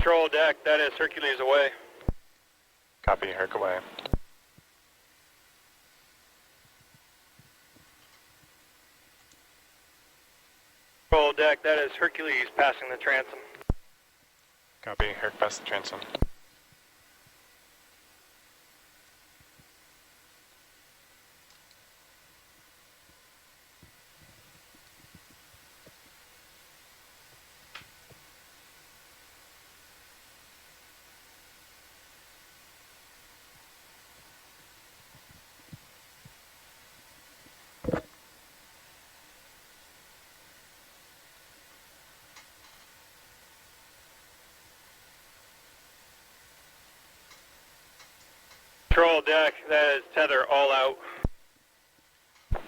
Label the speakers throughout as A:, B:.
A: Control deck, that is Hercules away.
B: Copy, Herc away.
A: Control deck, that is Hercules passing the transom.
B: Copy, Herc past the transom.
A: Control deck, that is tether all out.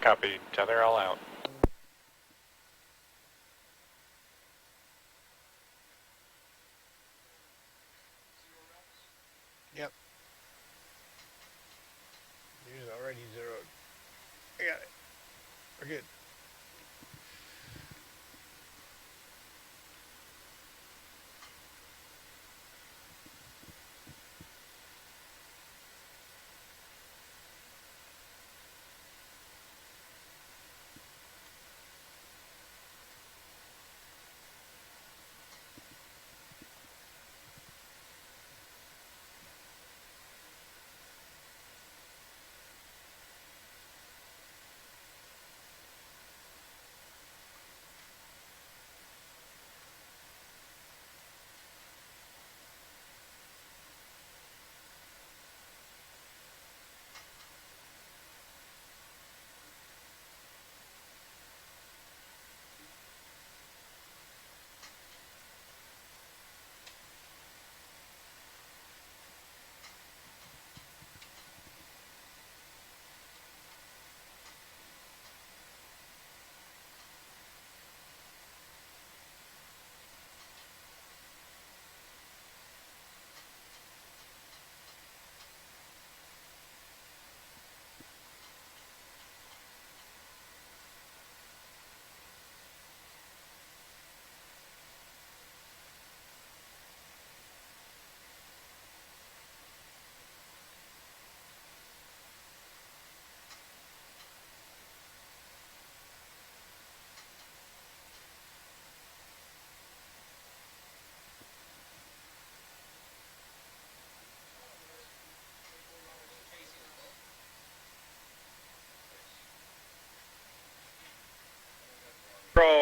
B: Copy, tether all out.
C: Yep. He's already zeroed. I got it. We're good.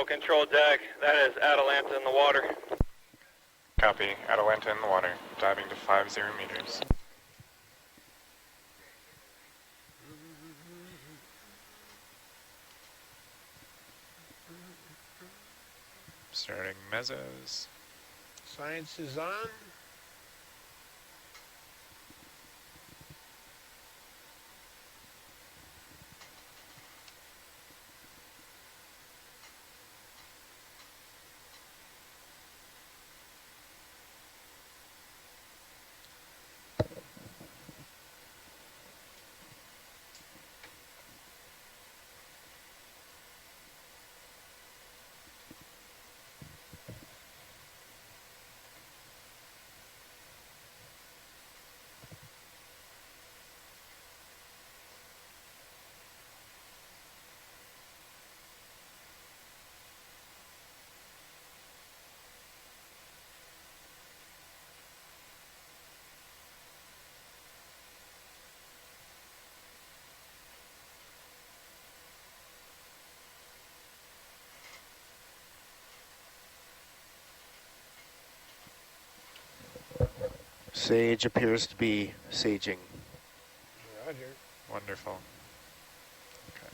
A: Control deck, that is Atalanta in the water.
B: Copy, Atalanta in the water, diving to 50 meters. Starting mesos.
C: Science is on.
D: Sage appears to be saging.
C: Roger.
B: Wonderful. Okay.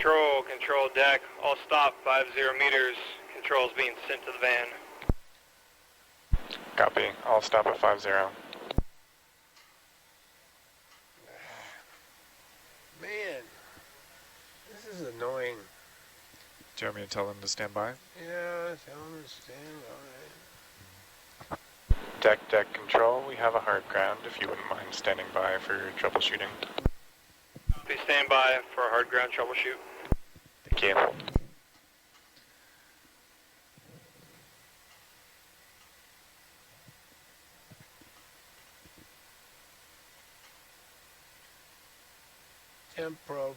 A: Control deck, all stop, 50 meters. Control's being sent to the van.
B: Copy. I'll stop at 50.
C: Man, this is annoying.
B: Do you want me to tell them to stand by?
C: Yeah, tell them to stand by.
B: Deck control, we have a hard ground if you wouldn't mind standing by for troubleshooting.
A: Please stand by for a hard ground troubleshoot.
B: Thank you.
C: Temp probe.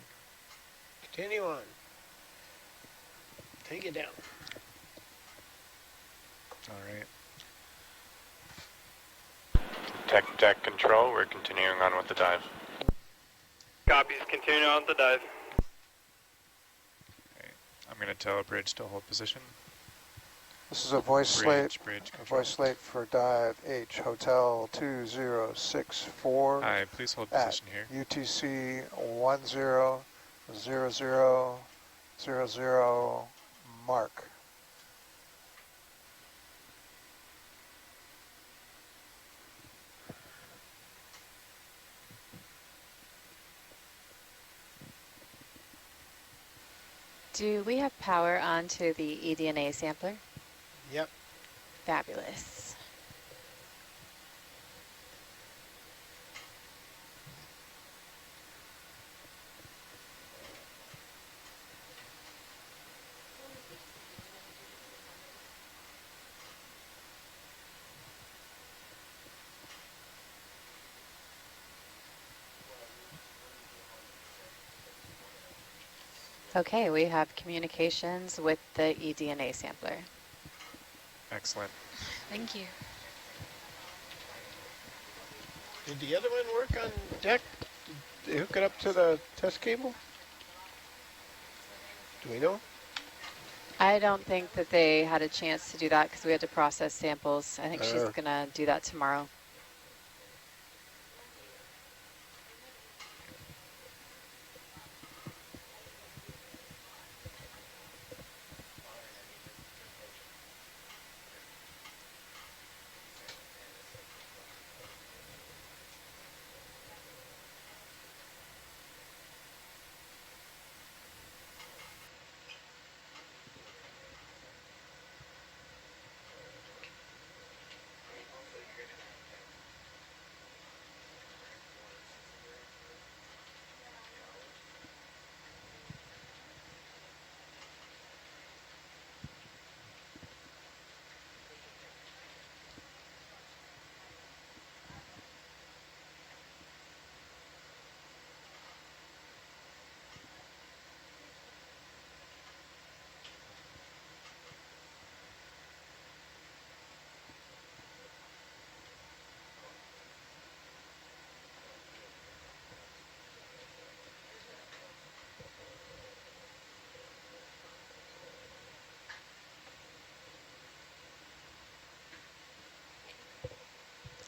C: Continue on. Take it down.
B: All right. Deck control, we're continuing on with the dive.
A: Copies, continuing on with the dive.
B: Okay. I'm going to tell a bridge to hold position.
E: This is a voice slate.
B: Bridge
E: A
B: control.
E: voice slate for dive H Hotel 2064
B: Hi, please hold
E: at
B: position here.
E: UTC 100000 mark.
F: Do we have power onto the eDNA sampler?
C: Yep.
F: Fabulous. Okay, we have communications with the eDNA sampler.
B: Excellent.
F: Thank you.
C: Did the other one work on deck? Did they hook it up to the test cable? Do we know?
F: I don't think that they had a chance to do that because we had to process samples. I think she's going to do that tomorrow.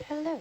F: Hello.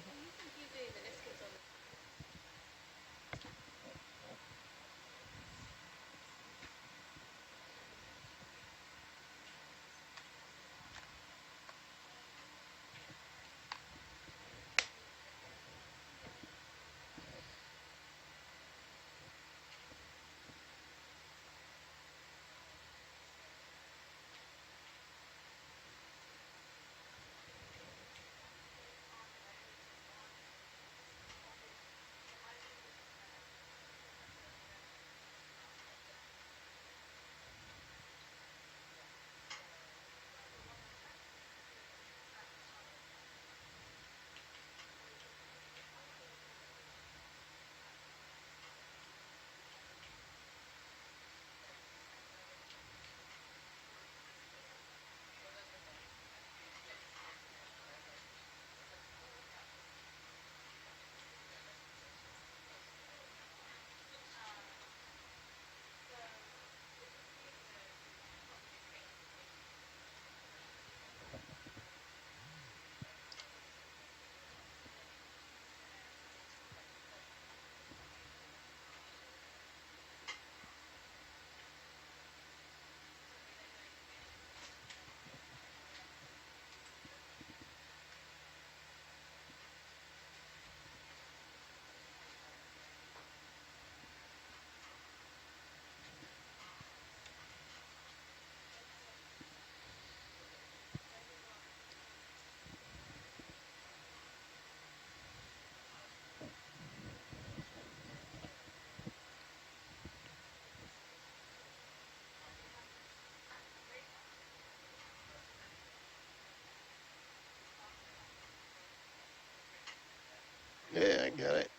C: got it.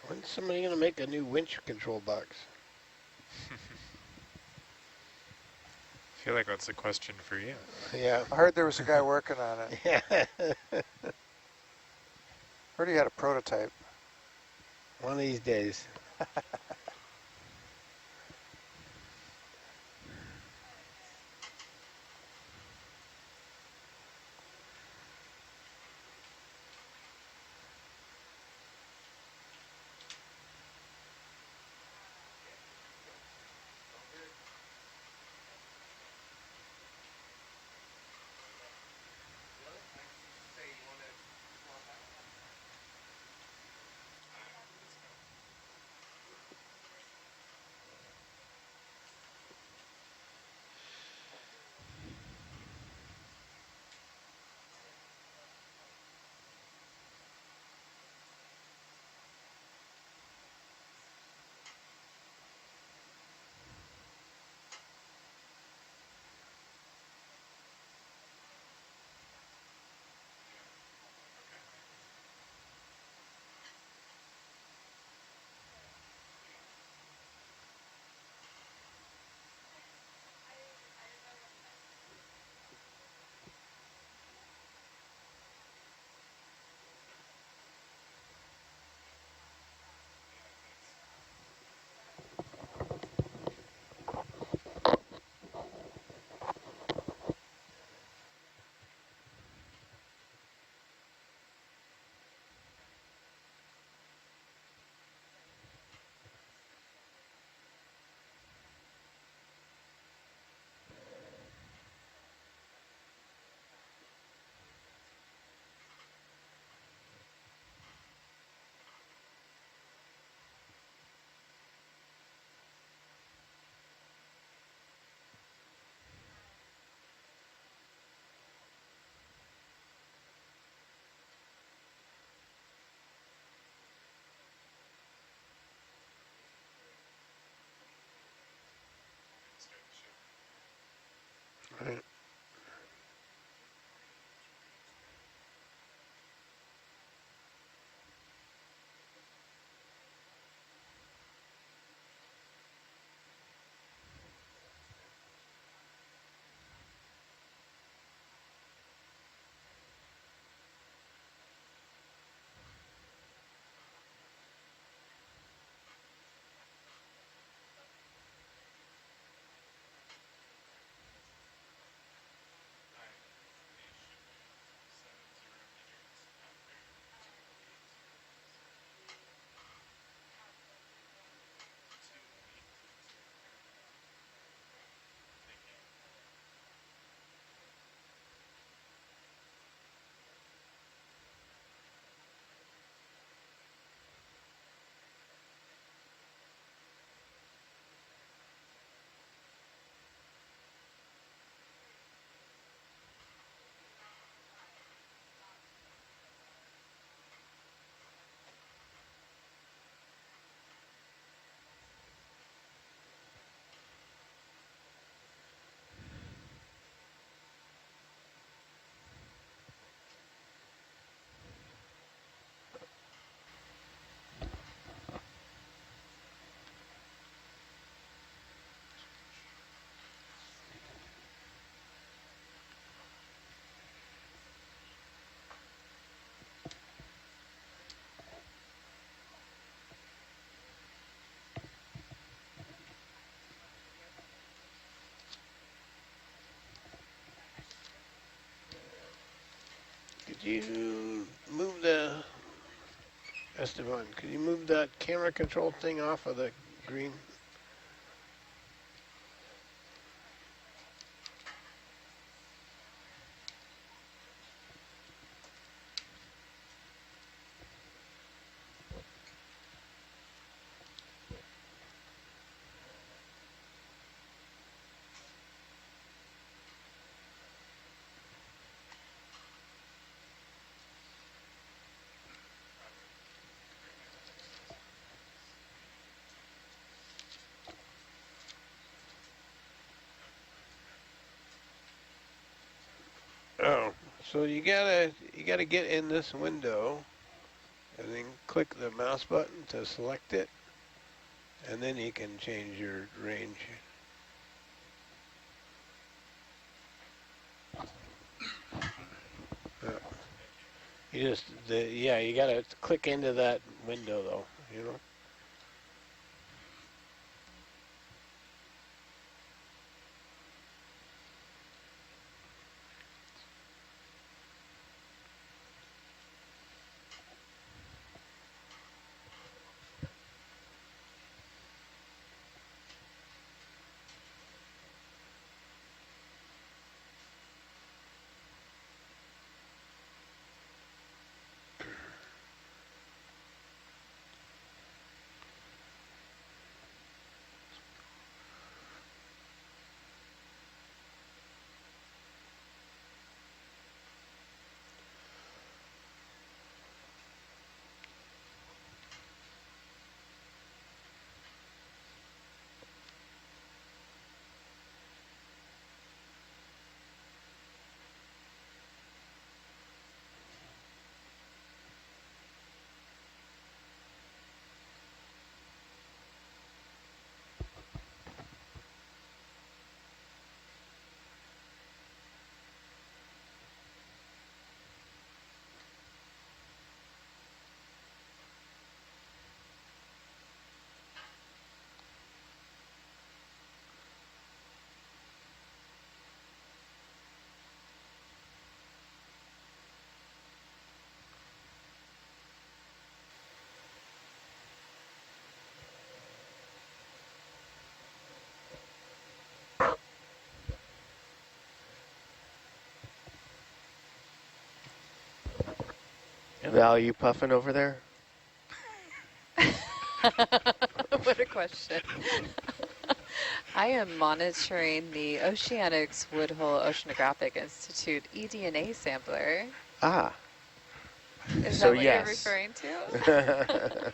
C: When's somebody gonna make a new winch control box?
B: I feel like that's a question for you.
C: Yeah.
E: I heard there was a guy working on it.
C: Yeah.
E: Heard he had a prototype.
C: One of these days. Right. Could you move the Esteban? Could you move that camera control thing off of the green? So you gotta get in this window, and then click the mouse button to select it, and then you can change your range. You just, yeah, you gotta click into that window though, you know?
D: Val, you puffing over there?
F: What a question. I am monitoring the Oceanics Woodhull Oceanographic Institute eDNA sampler.
D: Ah.
F: Is
D: So
F: that what
D: yes.
F: you're referring to?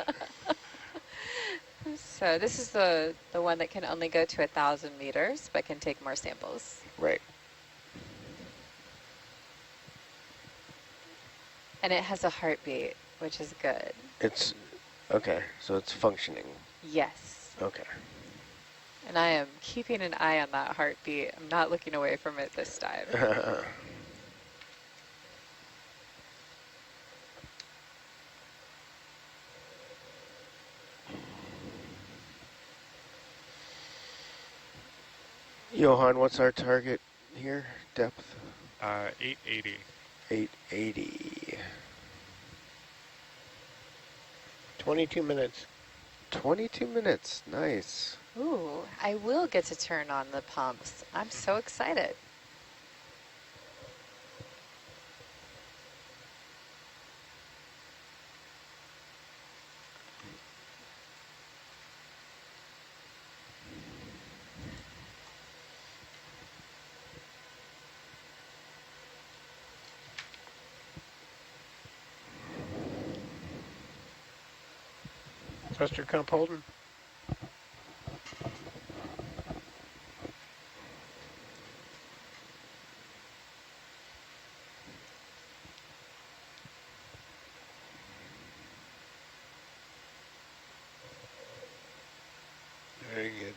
F: So this is the one that can only go to 1,000 meters, but can take more samples.
D: Right.
F: And it has a heartbeat, which is good.
D: It's, okay, so it's functioning.
F: Yes.
D: Okay.
F: And I am keeping an eye on that heartbeat. I'm not looking away from it this time.
D: Johan, what's our target here? Depth?
B: 880.
D: 880.
C: 22 minutes.
D: 22 minutes. Nice.
F: Ooh, I will get to turn on the pumps. I'm so excited.
C: Thruster comp holding. Very good.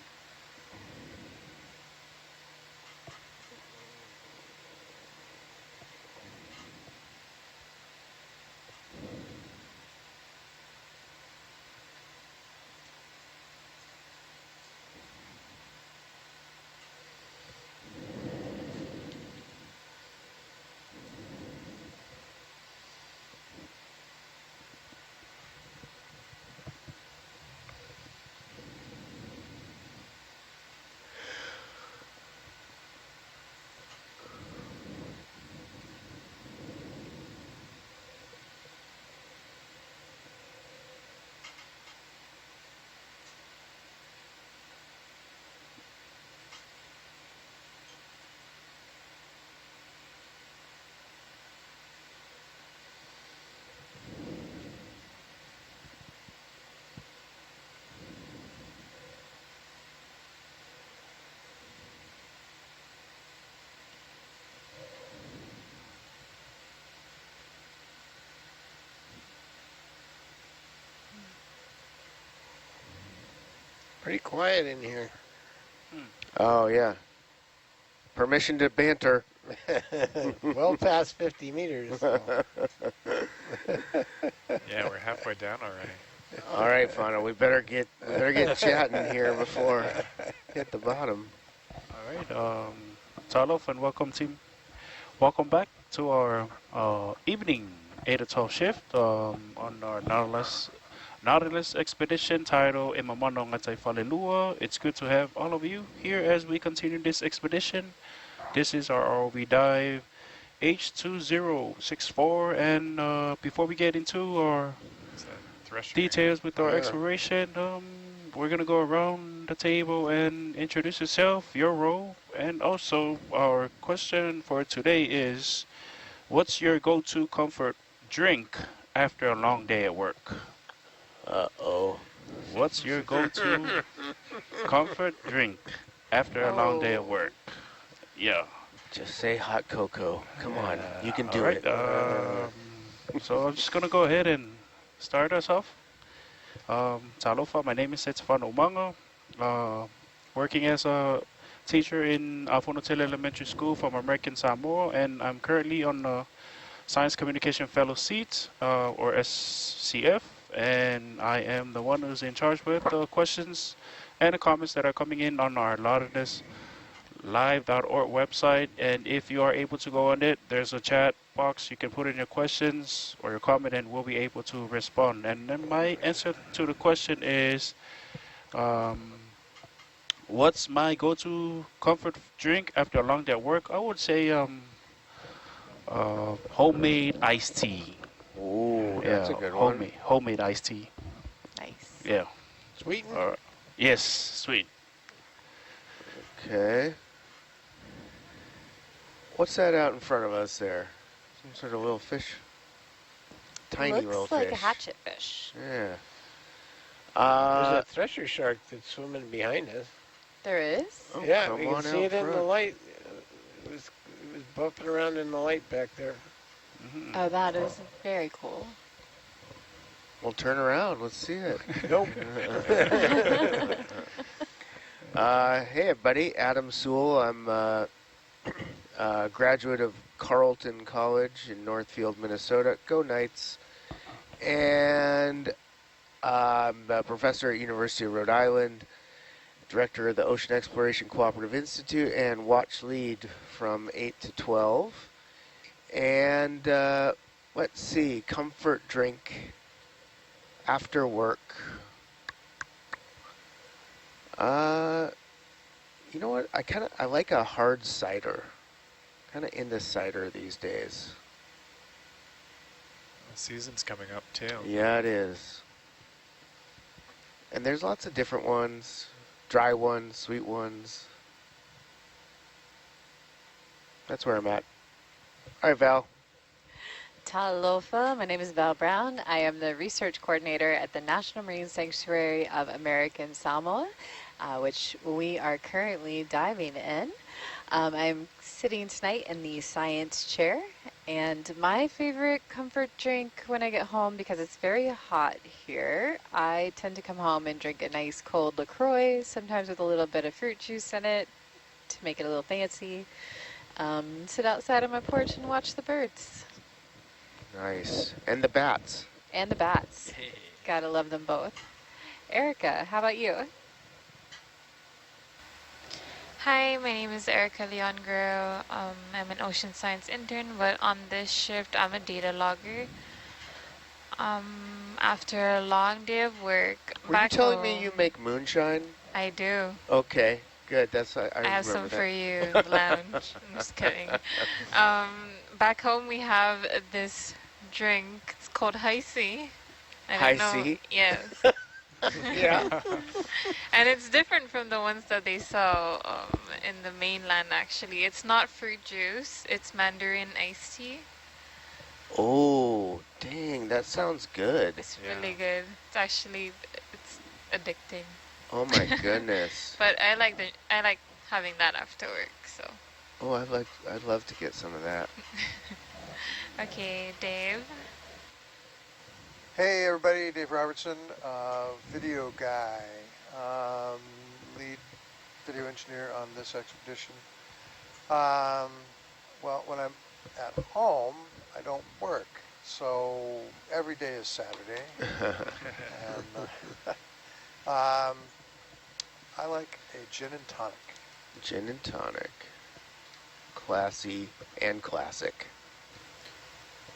C: Pretty quiet in here.
D: Oh, yeah. Permission to banter.
C: Well past 50 meters. So.
B: Yeah, we're halfway down already.
D: All right, Fano, we better get chatting here before hit the bottom.
G: All right, Talof and welcome team. Welcome back to our evening 8 to 12 shift on our Nautilus expedition titled Imamano Ngatay Falelua. It's good to have all of you here as we continue this expedition. This is our ROV dive H2064, and before we get into our details with our exploration, we're gonna go around the table and introduce yourself, your role, and also our question for today is, what's your go-to comfort drink after a long day at work?
D: Uh-oh.
G: What's your go-to comfort drink after a long day at work? Yeah.
D: Just say hot cocoa. Come on, you can do
G: Alright,
D: it.
G: so I'm just gonna go ahead and start us off. Talofa, my name is Stefano Umanga, working as a teacher in Alfonso Elementary School from American Samoa, and I'm currently on the Science Communication Fellow seat, or SCF, and I am the one who's in charge with the questions and the comments that are coming in on our Laudanis live.org website. And if you are able to go on it, there's a chat box. You can put in your questions or your comment and we'll be able to respond. And then my answer to the question is, what's my go-to comfort drink after a long day at work? I would say homemade iced tea.
D: Ooh, that's a good one.
G: Homemade iced tea.
F: Nice.
G: Yeah.
C: Sweetened?
G: Yes, sweet.
D: Okay. What's that out in front of us there? Some sort of little fish? Tiny little
F: Looks like
D: fish.
F: a hatchet fish.
D: Yeah.
C: There's a thresher shark that's swimming behind us.
F: There is?
D: Oh,
C: Yeah,
D: come
C: we can
D: on
C: see
D: out
C: it in the
D: front.
C: light. It was bumping around in the light back there.
F: Oh, that is very cool.
D: Well, turn around. Let's see it.
C: Nope.
D: Hey, everybody. Adam Sewell. I'm a graduate of Carleton College in Northfield, Minnesota. Go Knights. And I'm a professor at University of Rhode Island, director of the Ocean Exploration Cooperative Institute, and watch lead from 8 to 12. And let's see, comfort drink after work. You know what? I like a hard cider. Kind of into cider these days.
B: The season's coming up too.
D: Yeah, it is. And there's lots of different ones. Dry ones, sweet ones. That's where I'm at. All right, Val.
F: Talofa, my name is Val Brown. I am the research coordinator at the National Marine Sanctuary of American Samoa, which we are currently diving in. I'm sitting tonight in the science chair, and my favorite comfort drink when I get home, because it's very hot here, I tend to come home and drink a nice cold LaCroix, sometimes with a little bit of fruit juice in it to make it a little fancy. Sit outside on my porch and watch the birds.
D: Nice. And the bats.
F: And the bats. Gotta love them both. Erica, how about you?
H: Hi, my name is Erica Leongro. I'm an ocean science intern, but on this shift, I'm a data logger. After a long day of work,
D: Were you telling me you make moonshine?
H: I do.
D: Okay, good. That's I
H: have some
D: that.
H: for you in the lounge. I'm just kidding. Back home, we have this drink. It's called Hi-C.
D: Hi-C?
H: Yes.
D: Yeah.
H: And it's different from the ones that they sell in the mainland, actually. It's not fruit juice. It's mandarin iced tea.
D: Oh, dang. That sounds good.
H: It's really good. It's actually, it's addicting.
D: Oh, my goodness.
H: But I like having that after work, so.
D: Oh, I'd love to get some of that.
H: Okay, Dave.
E: Hey everybody, Dave Robertson, video guy. lead video engineer on this expedition. Well, when I'm at home, I don't work, so every day is Saturday. And I like a gin and tonic.
D: Gin and tonic. Classy and classic.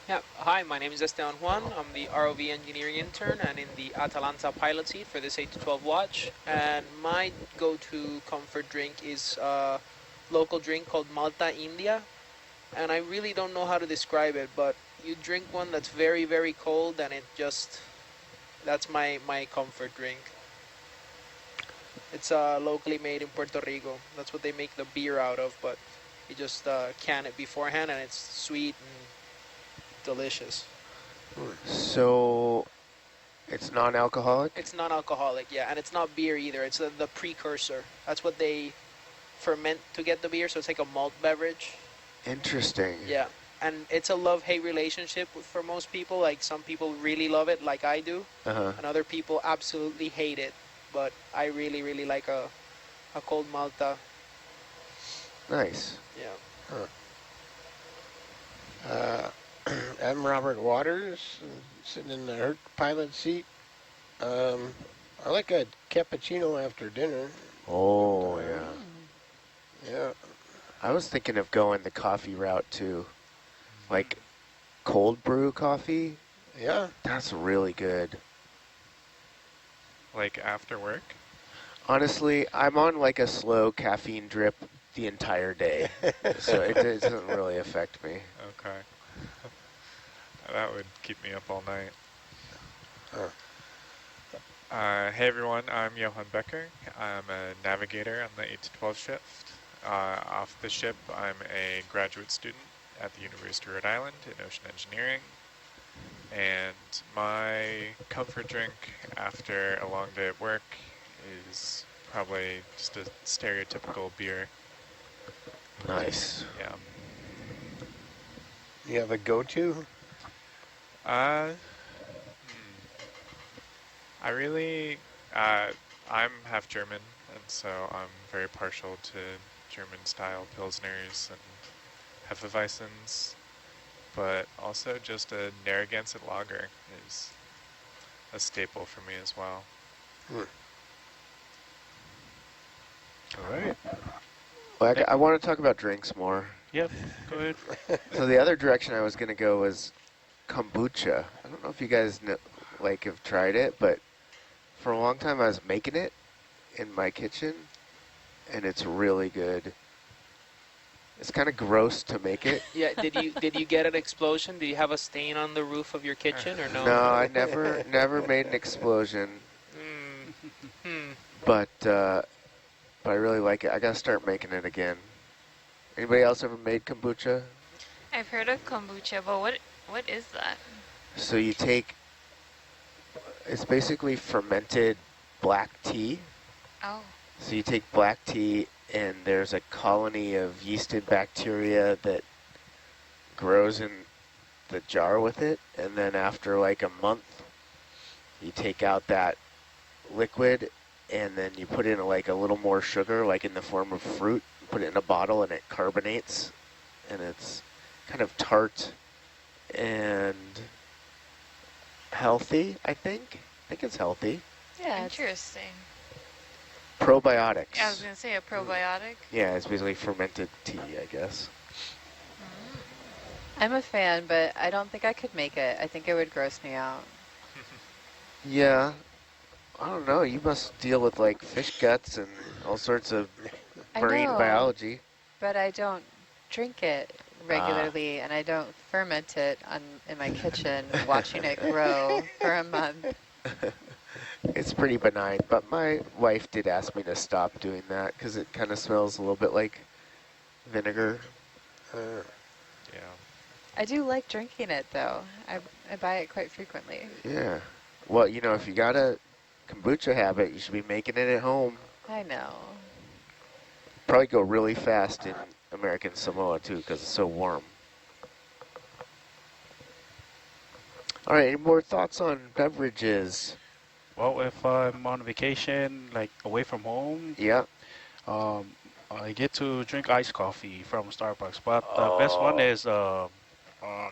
I: Yeah. Hi, my name is Esteban Juan. I'm the ROV engineering intern and in the Atalanta pilot seat for this 8 to 12 watch. And my go-to comfort drink is a local drink called Malta India. And I really don't know how to describe it, but you drink one that's very, very cold and that's my comfort drink. It's locally made in Puerto Rico. That's what they make the beer out of, but you just can it beforehand and it's sweet and delicious.
D: So, it's non-alcoholic?
I: It's non-alcoholic, yeah, and it's not beer either. It's the precursor. That's what they ferment to get the beer, so it's like a malt beverage.
D: Interesting.
I: Yeah, and it's a love-hate relationship for most people. Like, some people really love it, like I do, and other people absolutely hate it. But I really, really like a cold Malta.
D: Nice.
I: Yeah.
C: I'm Robert Waters, sitting in the pilot seat. I like a cappuccino after dinner.
D: Oh, yeah.
C: Yeah.
D: I was thinking of going the coffee route too. Like cold brew coffee.
C: Yeah.
D: That's really good.
B: Like after work?
D: Honestly, I'm on like a slow caffeine drip the entire day. So it doesn't really affect me.
B: Okay. That would keep me up all night. Hey everyone, I'm Johan Becker. I'm a navigator on the 8 to 12 shift. Off the ship, I'm a graduate student at the University of Rhode Island in ocean engineering. And my comfort drink after a long day at work is probably just a stereotypical beer.
D: Nice.
B: Yeah.
C: You have a go-to?
B: I really, I'm half German, and so I'm very partial to German-style Pilsners and Hefeweizens, but also just a Narragansett lager is a staple for me as well.
C: All right.
D: Well, I want to talk about drinks more.
G: Yep, go ahead.
D: So the other direction I was going to go was kombucha. I don't know if you guys have tried it, but for a long time I was making it in my kitchen, and it's really good. It's kind of gross to make it.
I: Yeah. Did you get an explosion? Did you have a stain on the roof of your kitchen or no?
D: No, I never made an explosion. But I really like it. I gotta start making it again. Anybody else ever made kombucha?
H: I've heard of kombucha, but what is that?
D: So you take, it's basically fermented black tea.
H: Oh.
D: So you take black tea, and there's a colony of yeasted bacteria that grows in the jar with it, and then after like a month, you take out that liquid, and then you put in like a little more sugar, like in the form of fruit, put it in a bottle, and it carbonates, and it's kind of tart and healthy, I think. I think it's healthy.
F: Yeah,
H: Interesting.
D: Probiotics.
H: Yeah, I was going to say a probiotic.
D: Yeah, it's basically fermented tea, I guess.
F: I'm a fan, but I don't think I could make it. I think it would gross me out.
D: Yeah. I don't know. You must deal with like fish guts and all sorts of marine
F: I know,
D: biology.
F: but I don't drink it regularly, and I don't ferment it in my kitchen, watching it grow for a month.
D: It's pretty benign, but my wife did ask me to stop doing that because it kind of smells a little bit like vinegar.
B: Yeah.
F: I do like drinking it, though. I buy it quite frequently.
D: Yeah. Well, you know, if you got a kombucha habit, you should be making it at home.
F: I know.
D: Probably go really fast in American Samoa, too, because it's so warm. All right, any more thoughts on beverages?
G: Well, if I'm on vacation, like away from home,
D: Yeah.
G: I get to drink iced coffee from Starbucks. But the best one is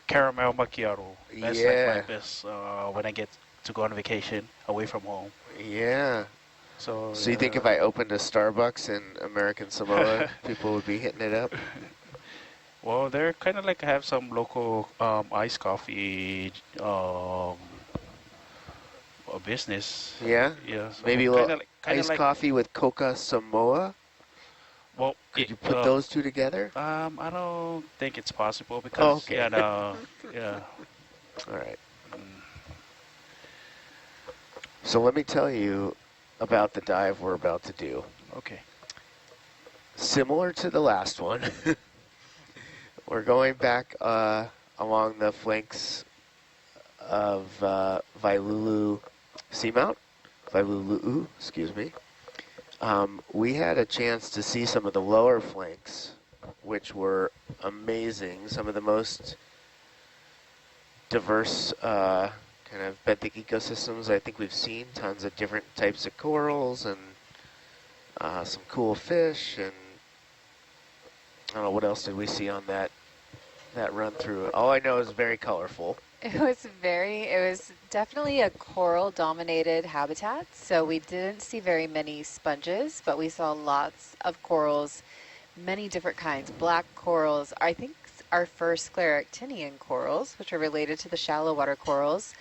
G: caramel macchiato. That's like my
D: Yeah.
G: best when I get to go on vacation away from home.
D: Yeah.
G: So,
D: So you think if I opened a Starbucks in American Samoa, people would be hitting it up?
G: well, they're kind of like have some local iced coffee business.
D: Yeah.
G: Yeah, so
D: Maybe a
G: kind
D: little
G: of
D: iced
G: like
D: coffee with Coca Samoa.
G: well,
D: Could you put those two together?
G: I don't think it's possible
D: Oh,
G: because
D: okay.
G: yeah, no, yeah.
D: All right.
G: Mm.
D: So let me tell you about the dive we're about to do.
G: Okay.
D: Similar to the last one, we're going back along the flanks of Vailulu Seamount. Vailulu, excuse me. We had a chance to see some of the lower flanks, which were amazing. Some of the most diverse kind of benthic ecosystems I think we've seen. Tons of different types of corals and some cool fish, and I don't know what else did we see on that run through. All I know is very colorful.
F: It was definitely a coral dominated habitat. So we didn't see very many sponges, but we saw lots of corals, many different kinds. Black corals, I think our first scleractinian corals, which are related to the shallow water corals.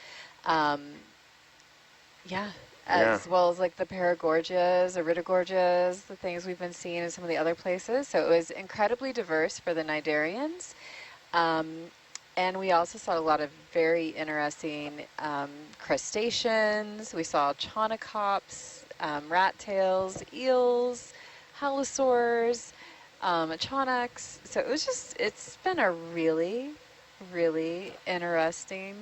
F: As well as like the paragorgias, iridogorgias, the things we've been seeing in some of the other places. So it was incredibly diverse for the cnidarians. And we also saw a lot of very interesting crustaceans. We saw chaunacops, rat tails, eels, halosaurs, chaunax. So it's been a really, really interesting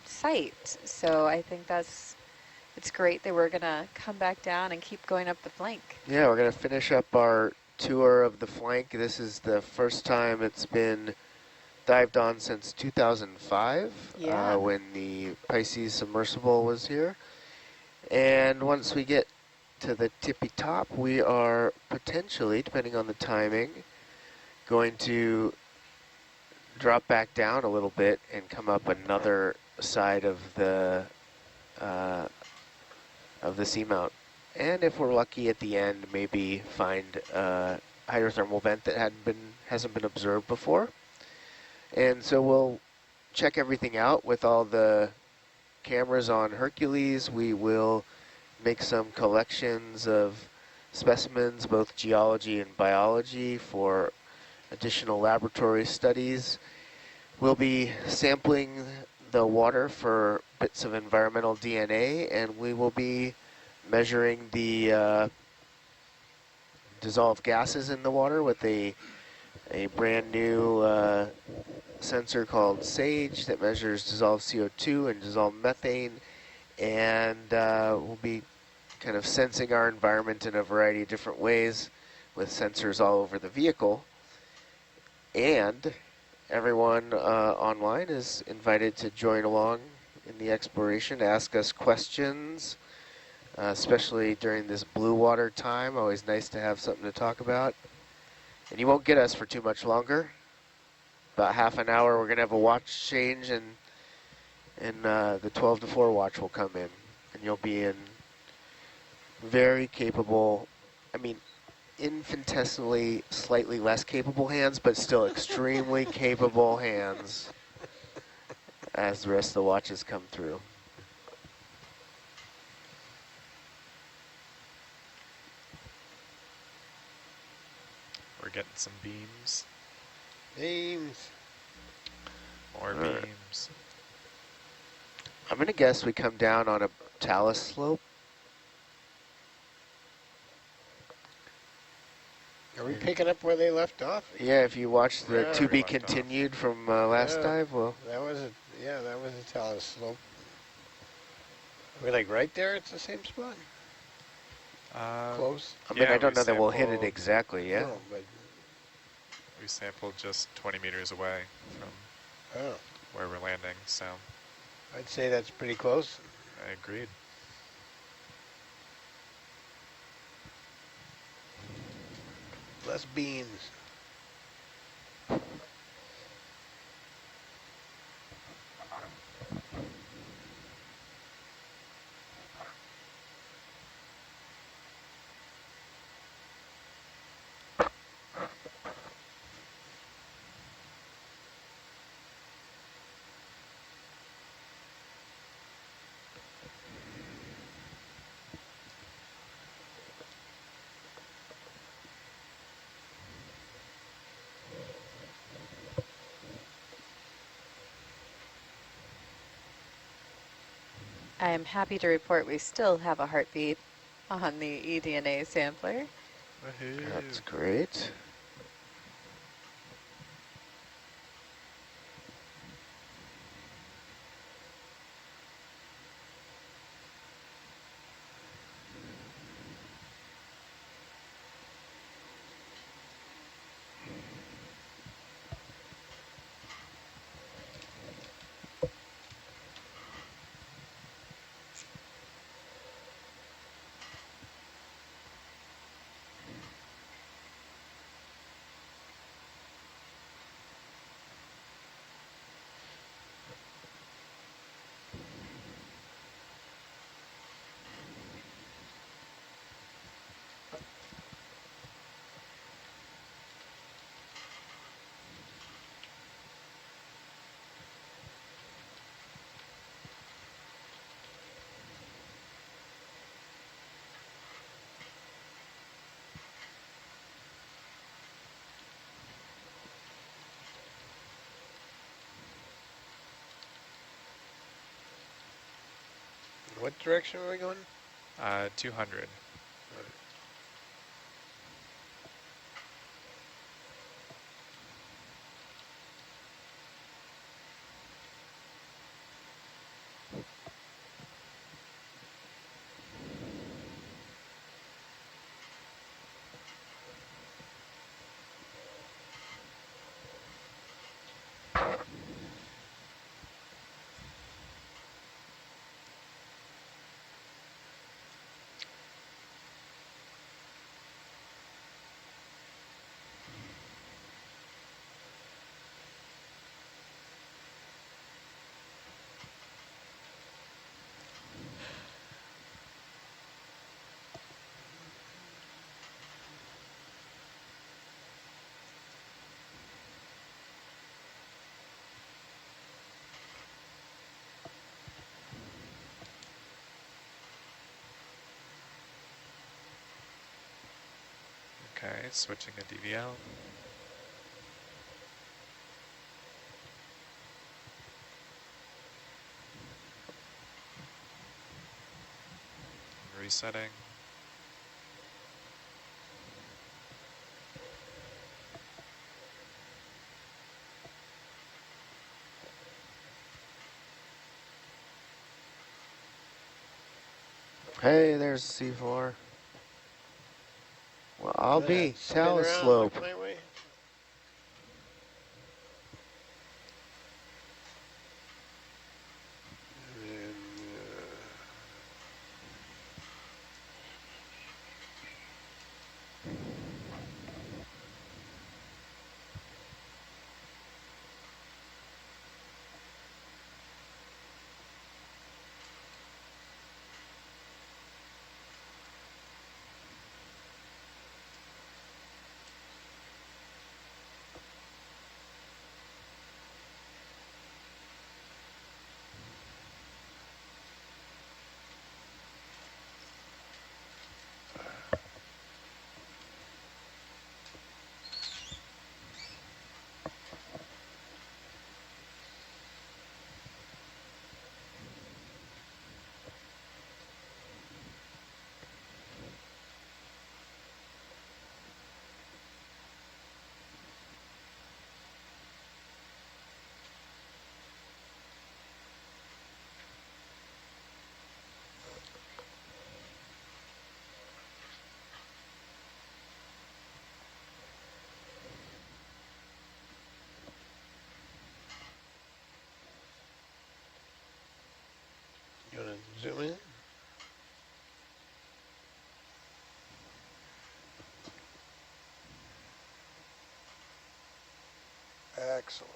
F: site. So I think it's great that we're going to come back down and keep going up the flank.
D: Yeah, we're going to finish up our tour of the flank. This is the first time it's been dived on since 2005, when the Pisces submersible was here. And once we get to the tippy top, we are potentially, depending on the timing, going to drop back down a little bit and come up another side of the seamount. And if we're lucky at the end, maybe find a hydrothermal vent that hasn't been observed before. And so we'll check everything out with all the cameras on Hercules. We will make some collections of specimens, both geology and biology, for additional laboratory studies. We'll be sampling the water for bits of environmental DNA, and we will be measuring the dissolved gases in the water with a brand new sensor called SAGE that measures dissolved CO2 and dissolved methane, and we'll be kind of sensing our environment in a variety of different ways with sensors all over the vehicle. And everyone online is invited to join along in the exploration, ask us questions, especially during this blue water time. Always nice to have something to talk about. And you won't get us for too much longer. About half an hour, we're going to have a watch change, and the 12 to 4 watch will come in. And you'll be in very capable, infinitesimally slightly less capable hands, but still extremely capable hands as the rest of the watches come through.
B: We're getting some beams.
C: Beams.
B: More beams.
D: I'm going to guess we come down on a talus slope.
C: Are we picking up where they left off?
D: Yeah, if you watch the
C: Yeah.
D: to be continued from last dive, well,
C: That was a talus slope. Are we like right there? It's the same spot. Close.
D: I don't know that we'll hit it exactly, yeah.
C: No, but
B: We sampled just 20 meters away from where we're landing, so
C: I'd say that's pretty close.
B: I agreed.
C: us beans.
F: I am happy to report we still have a heartbeat on the eDNA sampler.
B: Woohoo.
D: That's great.
C: What direction are we going?
B: 200. Okay, switching to DVL. Resetting.
D: Hey, there's C4. Well, I'll be
C: Spin around,
D: teleslope.
C: look my way. And, you want to zoom in?
E: Excellent.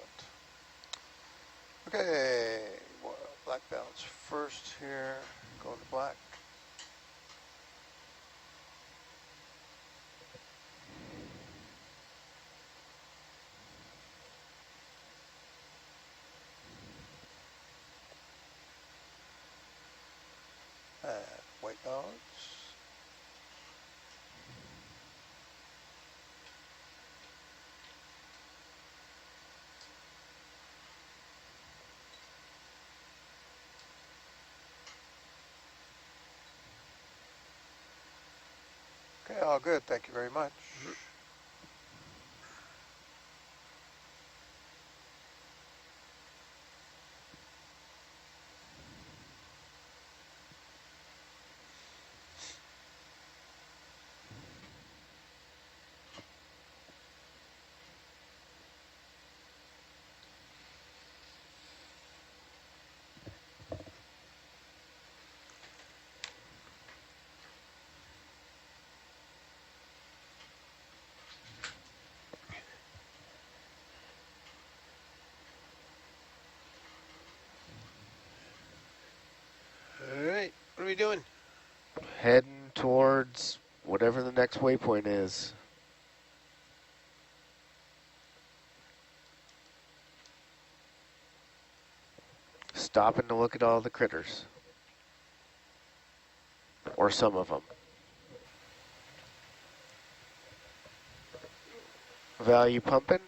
E: Okay, well, black balance first here. Going to black. And white balance. Okay, all good. Thank you very much.
C: All right, what are we doing?
D: Heading towards whatever the next waypoint is. Stopping to look at all the critters. Or some of them. Value pumping?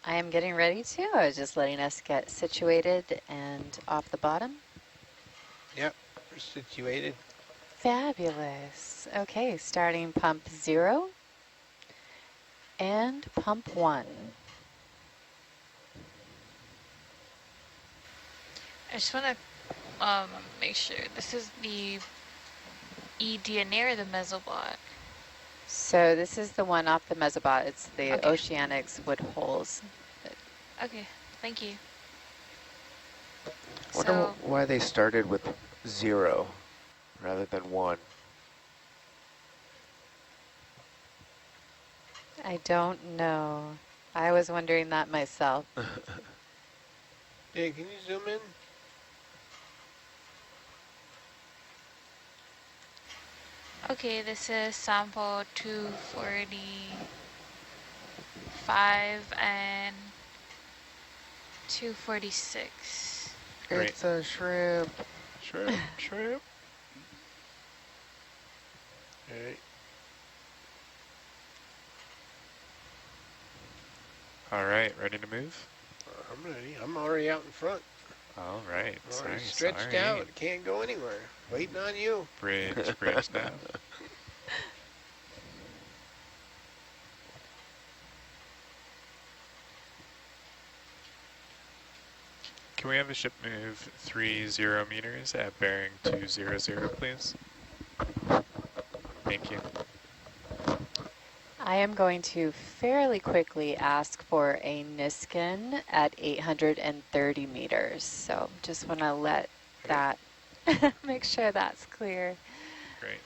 F: I am getting ready to. I was just letting us get situated and off the bottom.
C: Yep, we're situated.
F: Fabulous. Okay, starting pump 0 and pump 1.
H: I just want to make sure this is the eDNA or the Mesobot.
F: So this is the one off the Mesobot. It's the
H: Okay.
F: Oceanics wood holes.
H: Okay, thank you.
D: Wonder
H: So,
D: why they started with 0 rather than 1.
F: I don't know. I was wondering that myself.
C: Hey, can you zoom in?
H: okay, this is sample 245 and 246.
B: Great.
D: It's a shrimp.
B: Shrimp, shrimp.
C: All right.
B: All right, ready to move?
C: I'm ready. I'm already out in front.
B: All right.
C: I'm already
B: Sorry,
C: stretched
B: sorry.
C: out. Can't go anywhere. Waiting on you.
B: Bridge now. Can we have a ship move 30 meters at bearing 200, please? Thank you.
F: I am going to fairly quickly ask for a Niskin at 830 meters. So just want to let that, make sure that's clear.
B: Great.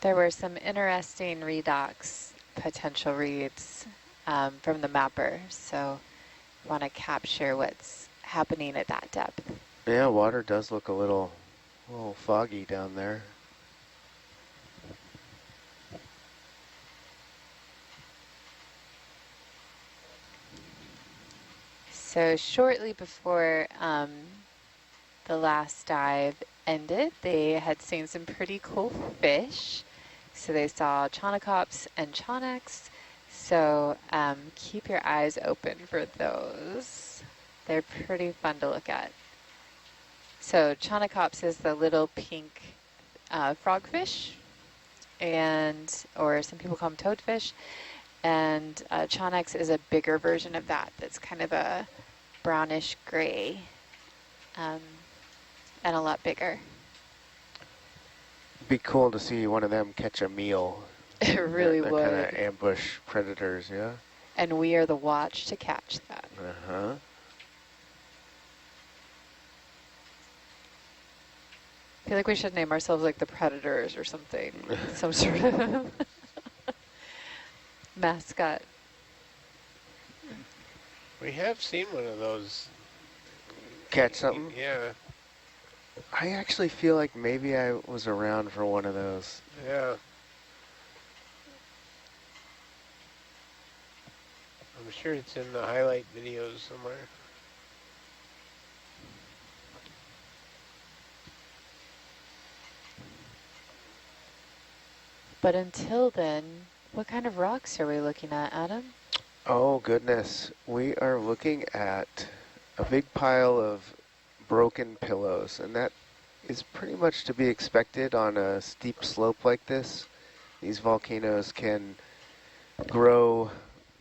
F: There were some interesting redox potential reads from the mapper. So want to capture what's happening at that depth.
D: Yeah, water does look a little foggy down there.
F: So shortly before the last dive ended, they had seen some pretty cool fish. So they saw chaunacops and chaunax. So keep your eyes open for those. They're pretty fun to look at. So chaunacops is the little pink frogfish, or some people call them toadfish. And chaunax is a bigger version of that. That's kind of a brownish gray and a lot bigger.
D: Be cool to see one of them catch a meal.
F: It really
D: They're
F: would.
D: kind of ambush predators, yeah?
F: And we are the watch to catch that.
D: Uh-huh.
F: I feel like we should name ourselves like the Predators or something. Some sort of mascot.
C: We have seen one of those.
D: Catch something?
C: Yeah,
D: I actually feel like maybe I was around for one of those.
C: yeah. I'm sure it's in the highlight videos somewhere.
F: But until then, what kind of rocks are we looking at, Adam?
D: Oh goodness, we are looking at a big pile of broken pillows, and that is pretty much to be expected on a steep slope like this. These volcanoes can grow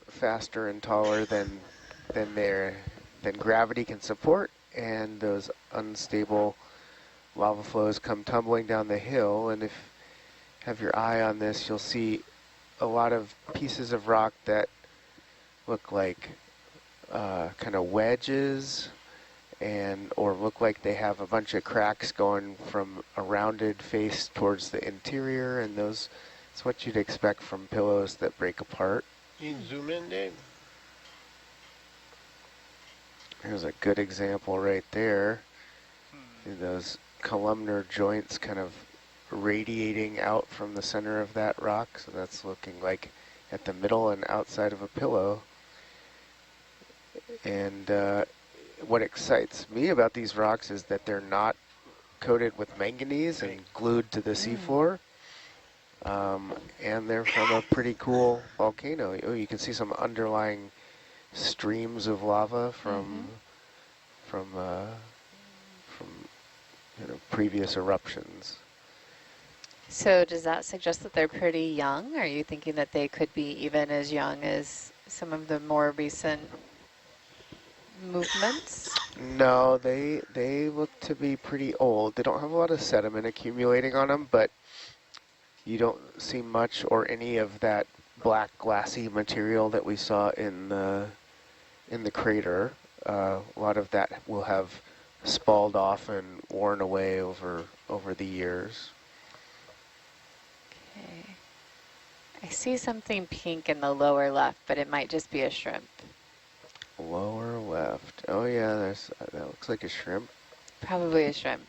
D: faster and taller than gravity can support, and those unstable lava flows come tumbling down the hill. And if you have your eye on this, you'll see a lot of pieces of rock that look like kind of wedges, or look like they have a bunch of cracks going from a rounded face towards the interior, and that's what you'd expect from pillows that break apart.
C: You can zoom in, Dave?
D: Here's a good example right there. See those columnar joints kind of radiating out from the center of that rock, so that's looking like at the middle and outside of a pillow. And what excites me about these rocks is that they're not coated with manganese and glued to the seafloor. And they're from a pretty cool volcano. Oh, you can see some underlying streams of lava from previous eruptions.
F: So does that suggest that they're pretty young? Are you thinking that they could be even as young as some of the more recent movements?
D: No, they look to be pretty old. They don't have a lot of sediment accumulating on them, but you don't see much or any of that black glassy material that we saw in the crater. A lot of that will have spalled off and worn away over the years.
F: Okay. I see something pink in the lower left, but it might just be a shrimp.
D: Lower left. Oh yeah, that looks like a shrimp.
F: Probably a shrimp.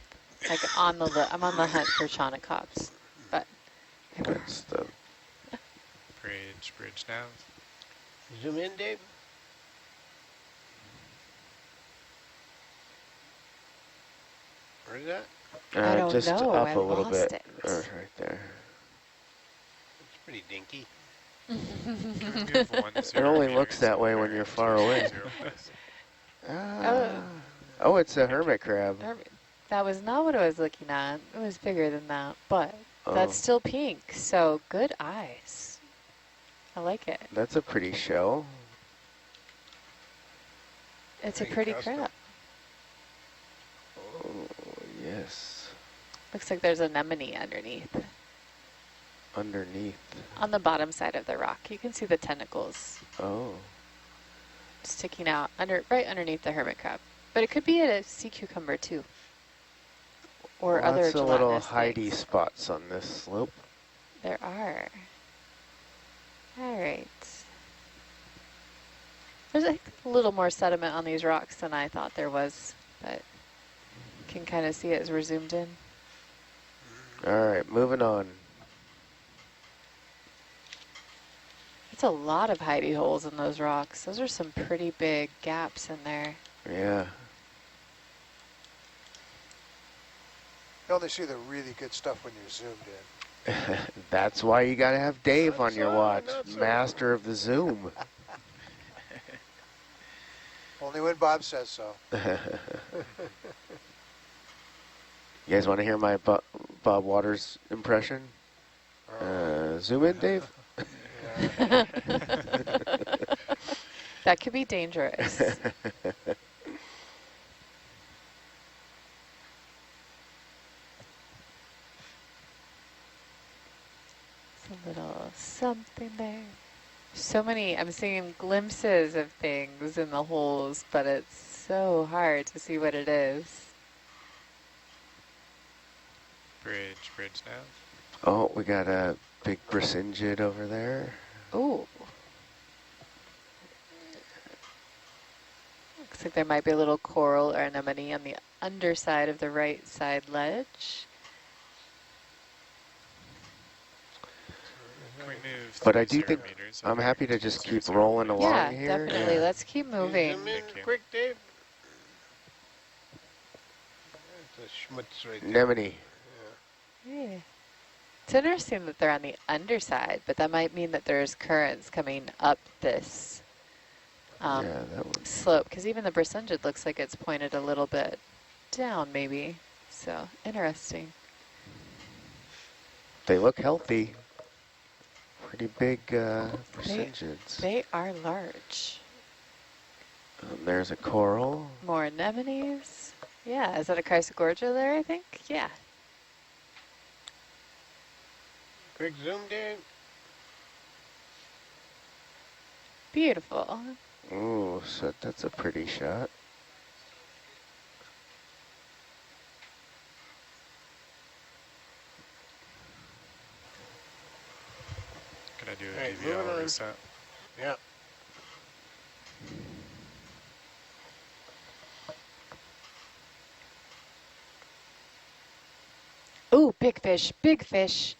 F: Like I'm on the hunt for chaunacops, but
D: That's the
B: Bridge now.
C: Zoom in, Dave? Where's that?
F: I don't
D: just
F: know.
D: up
F: I
D: a little
F: lost
D: bit.
F: it.
D: Right there.
C: It's pretty dinky.
D: It only looks that way when you're far away. Oh, it's a hermit crab.
F: That was not what I was looking at. It was bigger than that, but that's still pink, so good eyes. I like it.
D: That's a pretty shell.
F: It's a pretty
C: custom.
F: crab.
D: Oh, yes.
F: Looks like there's an anemone underneath.
D: Underneath.
F: On the bottom side of the rock. You can see the tentacles
D: Oh.
F: sticking out right underneath the hermit crab. But it could be a sea cucumber too. Or other
D: Lots of little
F: gelatinous
D: hidey
F: things.
D: spots on this slope.
F: There are. All right. There's a little more sediment on these rocks than I thought there was, but you can kind of see it as we're zoomed in.
D: All right, moving on.
F: It's a lot of hidey holes in those rocks. Those are some pretty big gaps in there.
D: Yeah.
E: You only see the really good stuff when you're zoomed in.
D: That's why you got to have Dave on your watch,
C: Not so.
D: master of the zoom.
E: Only when Bob says so.
D: You guys want to hear my Bob Waters impression? Zoom in, Dave.
F: That could be dangerous. A little something there. So many, I'm seeing glimpses of things in the holes, but it's so hard to see what it is.
B: Bridge nav.
D: Oh, we got a big brisingid over there.
F: Ooh. Looks like there might be a little coral or anemone on the underside of the right side ledge.
B: Can we move
D: But I do
B: 30
D: think
B: meters
D: I'm
B: over
D: happy to
B: to
D: just keep
B: 00
D: rolling
B: meters?
D: along
F: Yeah,
D: here.
F: definitely.
D: Yeah.
F: Let's keep moving.
C: Zoom in
B: Thank you.
C: quick, Dave. That's a schmutz right there.
D: Anemone.
F: Yeah. It's interesting that they're on the underside, but that might mean that there's currents coming up this
D: Yeah, that one.
F: slope, because even the brisingid looks like it's pointed a little bit down maybe. So interesting.
D: They look healthy. Pretty big brisingids.
F: They are large.
D: There's a coral.
F: More anemones. Yeah, is that a Chrysogorgia there, I think? Yeah.
C: Quick zoom, Dave.
F: Beautiful.
D: Ooh, so that's a pretty shot.
B: Can I do a
C: Alright, moving
B: DVL
C: on.
B: reset?
C: Yeah.
F: Ooh, big fish, big fish,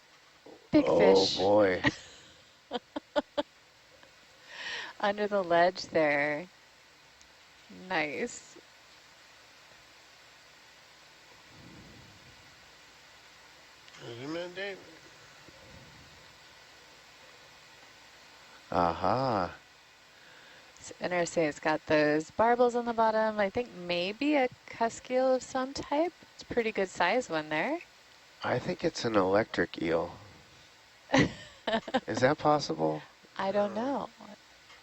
F: big fish.
D: Oh boy.
F: Under the ledge there. Nice.
C: Zoom in, Dave.
D: Aha.
F: It's interesting. It's got those barbels on the bottom. I think maybe a cuskeel of some type. It's a pretty good size one there.
D: I think it's an electric eel. Is that possible?
F: I don't know.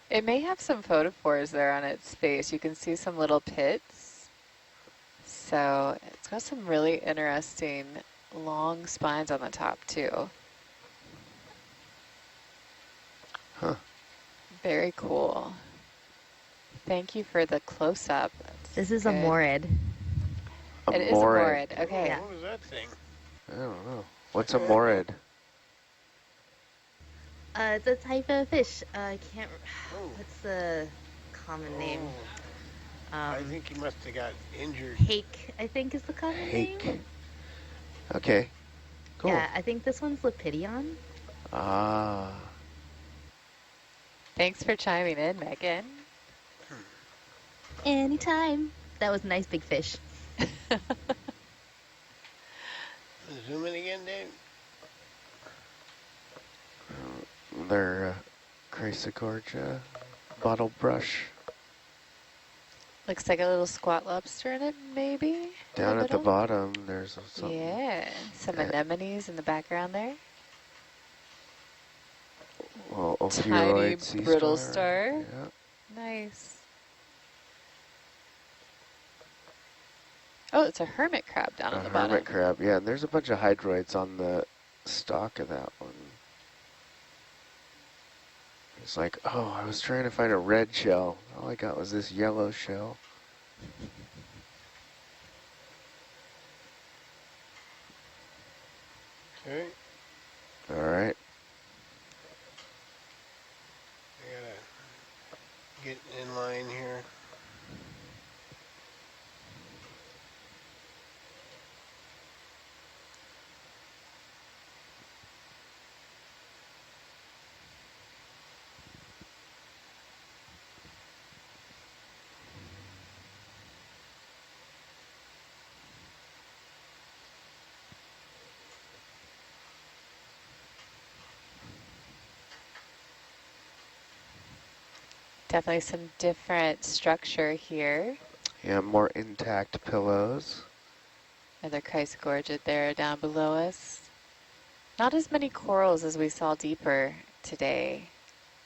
F: It may have some photophores there on its face. You can see some little pits. So it's got some really interesting long spines on the top too.
D: Huh.
F: Very cool. Thank you for the close-up.
J: This is a
F: good.
J: morid.
F: It is a morid. Okay.
J: Yeah.
C: What was that thing?
D: I don't know. What's a morid?
J: It's a type of fish. I can't.
C: Oh.
J: What's the common name?
C: I think he must have got injured.
J: Hake, I think is the common name.
D: Hake. Okay. Cool.
J: Yeah, I think this one's Lepidion.
D: Ah.
F: Thanks for chiming in, Megan.
J: Anytime. That was a nice big fish.
C: Zoom in again, Dave.
D: They're Chrysogorgia bottle brush.
F: Looks like a little squat lobster in it, maybe?
D: Down
F: A
D: at the
F: little?
D: bottom, there's something.
F: Yeah, some
D: Yeah.
F: anemones in the background there.
D: Well,
F: Tiny
D: ophiuroid sea
F: brittle
D: star.
F: star.
D: Yeah.
F: Nice. Oh, it's a hermit crab down
D: A
F: on the
D: hermit
F: bottom.
D: crab. Yeah, and there's a bunch of hydroids on the stalk of that one. It's like, oh, I was trying to find a red shell. All I got was this yellow shell.
C: Okay.
D: All right.
C: I gotta get in line here.
F: Definitely some different structure here.
D: Yeah, more intact pillows.
F: Another Chrysogorgia there down below us. Not as many corals as we saw deeper today,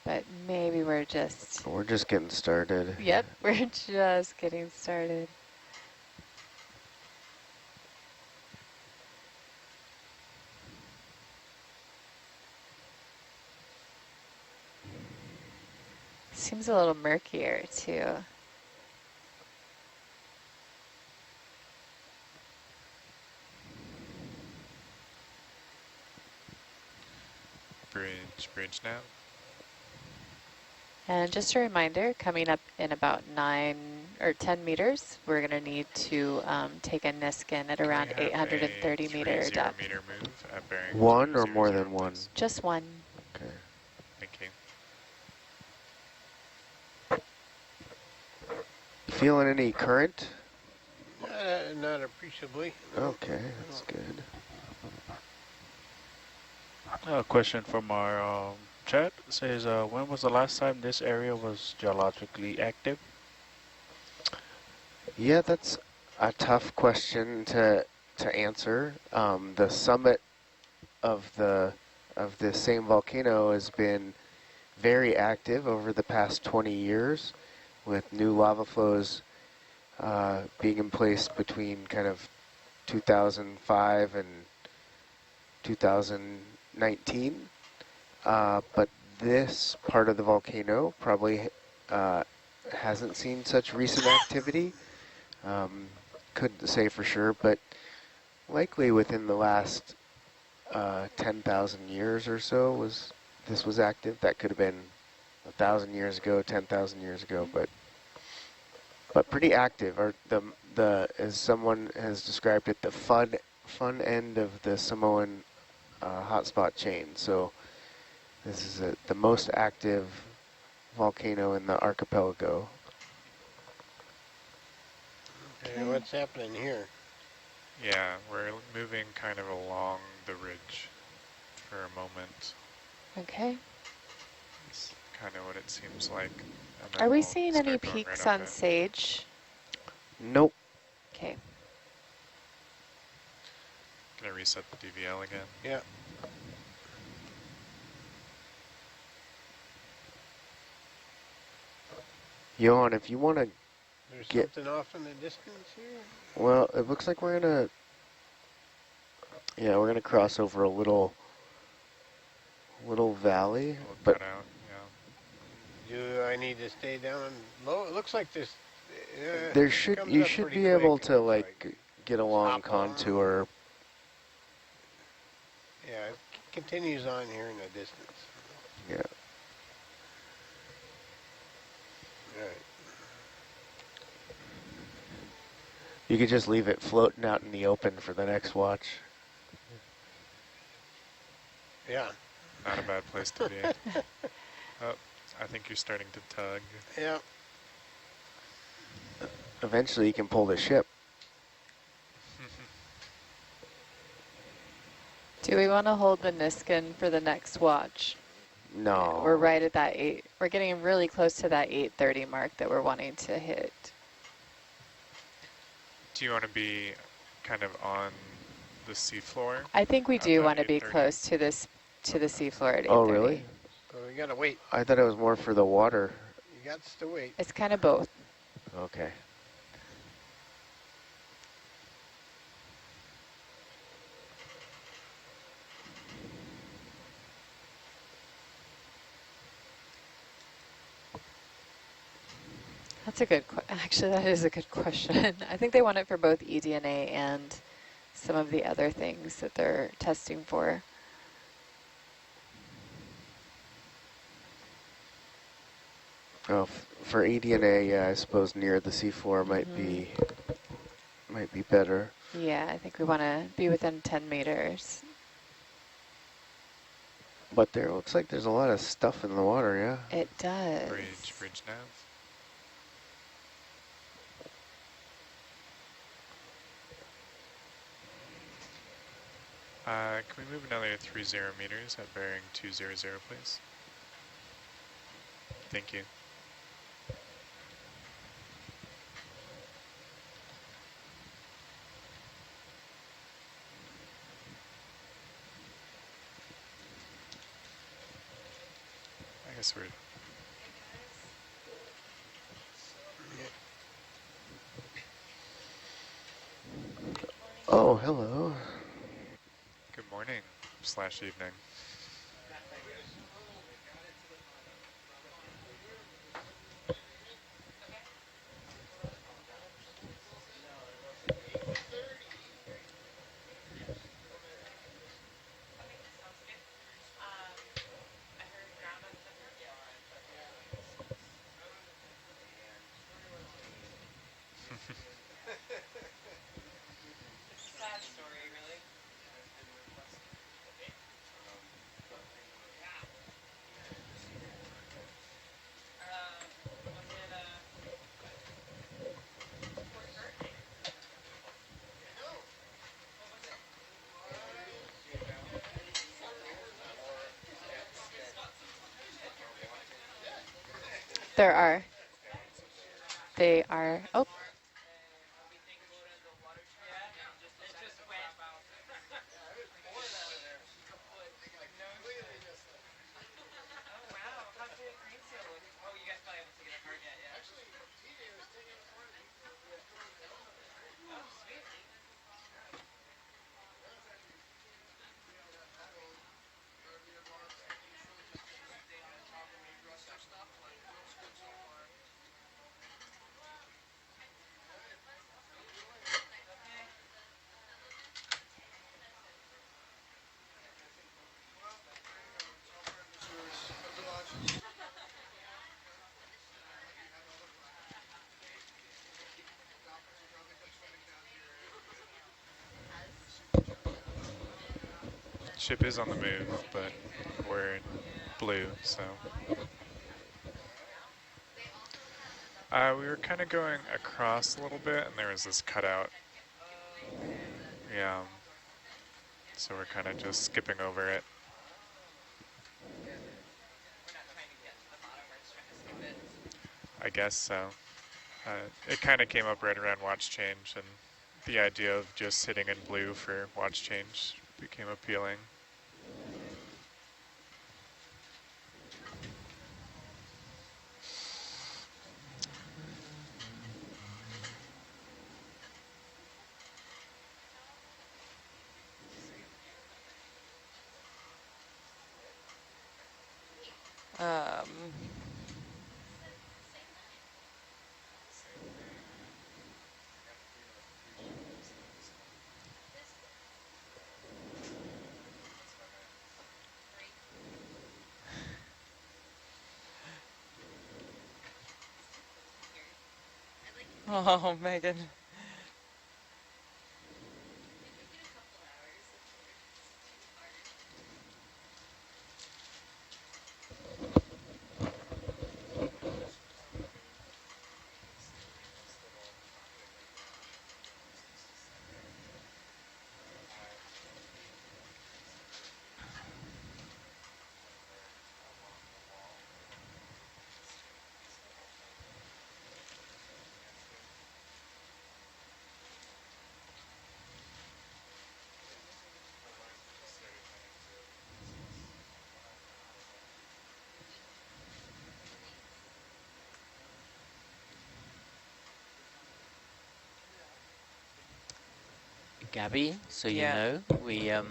F: but maybe we're just...
D: We're just getting started.
F: Yep, we're just getting started. Seems a little murkier too.
B: bridge nav.
F: And just a reminder, coming up in about 9 or 10 meters, we're going to need to take a Niskin at around 830 meter depth.
B: Meter move at bearing
D: One or
B: 200,
D: more than one?
B: please.
F: Just one.
D: Okay.
B: Thank you.
D: Feeling any current?
C: Not appreciably.
D: Okay, that's good.
G: A question from our chat says, when was the last time this area was geologically active?
D: Yeah, that's a tough question to answer. The summit of the same volcano has been very active over the past 20 years, with new lava flows being in place between kind of 2005 and 2019. But this part of the volcano probably hasn't seen such recent activity. Couldn't say for sure, but likely within the last 10,000 years or so this was active. That could have been 1,000 years ago, 10,000 years ago, but pretty active. Or the as someone has described it, the fun end of the Samoan hotspot chain. So this is the most active volcano in the archipelago.
C: Okay, what's happening here?
B: Yeah, we're moving kind of along the ridge for a moment.
F: Okay.
B: It's kind of what it seems like. And then
F: Are we
B: we'll
F: seeing
B: start
F: any
B: going
F: peaks
B: right up
F: on
B: it.
F: Sage?
D: Nope.
F: Okay.
B: Gonna reset the DVL again.
C: Yeah.
D: Johan, if you want to
C: There's
D: get...
C: something off in the distance here?
D: Well, it looks like we're going to... Yeah, we're going to cross over a little valley.
B: We'll
D: But
B: cut out, yeah.
C: Do I need to stay down low? It looks like this...
D: there
C: you
D: should be able to like get along
C: hop on.
D: contour.
C: Yeah, it continues on here in the distance.
D: Yeah.
C: Right.
D: You could just leave it floating out in the open for the next watch.
C: Yeah.
B: Not a bad place to be. Oh, I think you're starting to tug.
C: Yeah.
D: Eventually you can pull the ship.
F: Do we want to hold the Niskin for the next watch?
D: No.
F: We're right at that 8. We're getting really close to that 8:30 mark that we're wanting to hit.
B: Do you want to be kind of on the seafloor?
F: I think we
B: at
F: do
B: that
F: want to be
B: 8:30?
F: close to the seafloor at 8:30.
D: Oh, really?
C: So we gotta wait.
D: I thought it was more for the water.
C: You got to wait.
F: It's kind of both.
D: Okay.
F: That's a good actually, that is a good question. I think they want it for both eDNA and some of the other things that they're testing for.
D: Oh, for eDNA, yeah, I suppose near the seafloor might be better.
F: Yeah, I think we want to be within 10 meters.
D: But there looks like there's a lot of stuff in the water, yeah?
F: It does.
B: Bridge nav. Can we move another 30 meters at bearing 200, please? Thank you. I guess we're...
D: Oh, hello.
B: Good morning / evening.
F: There are. They are. Oh,
B: Ship is on the move, but we're in blue, so. We were kind of going across a little bit, and there was this cutout. Yeah. So we're kind of just skipping over it. I guess so. It kind of came up right around watch change, and the idea of just sitting in blue for watch change became appealing.
K: Oh, Megan.
L: Gabby, so you know, we have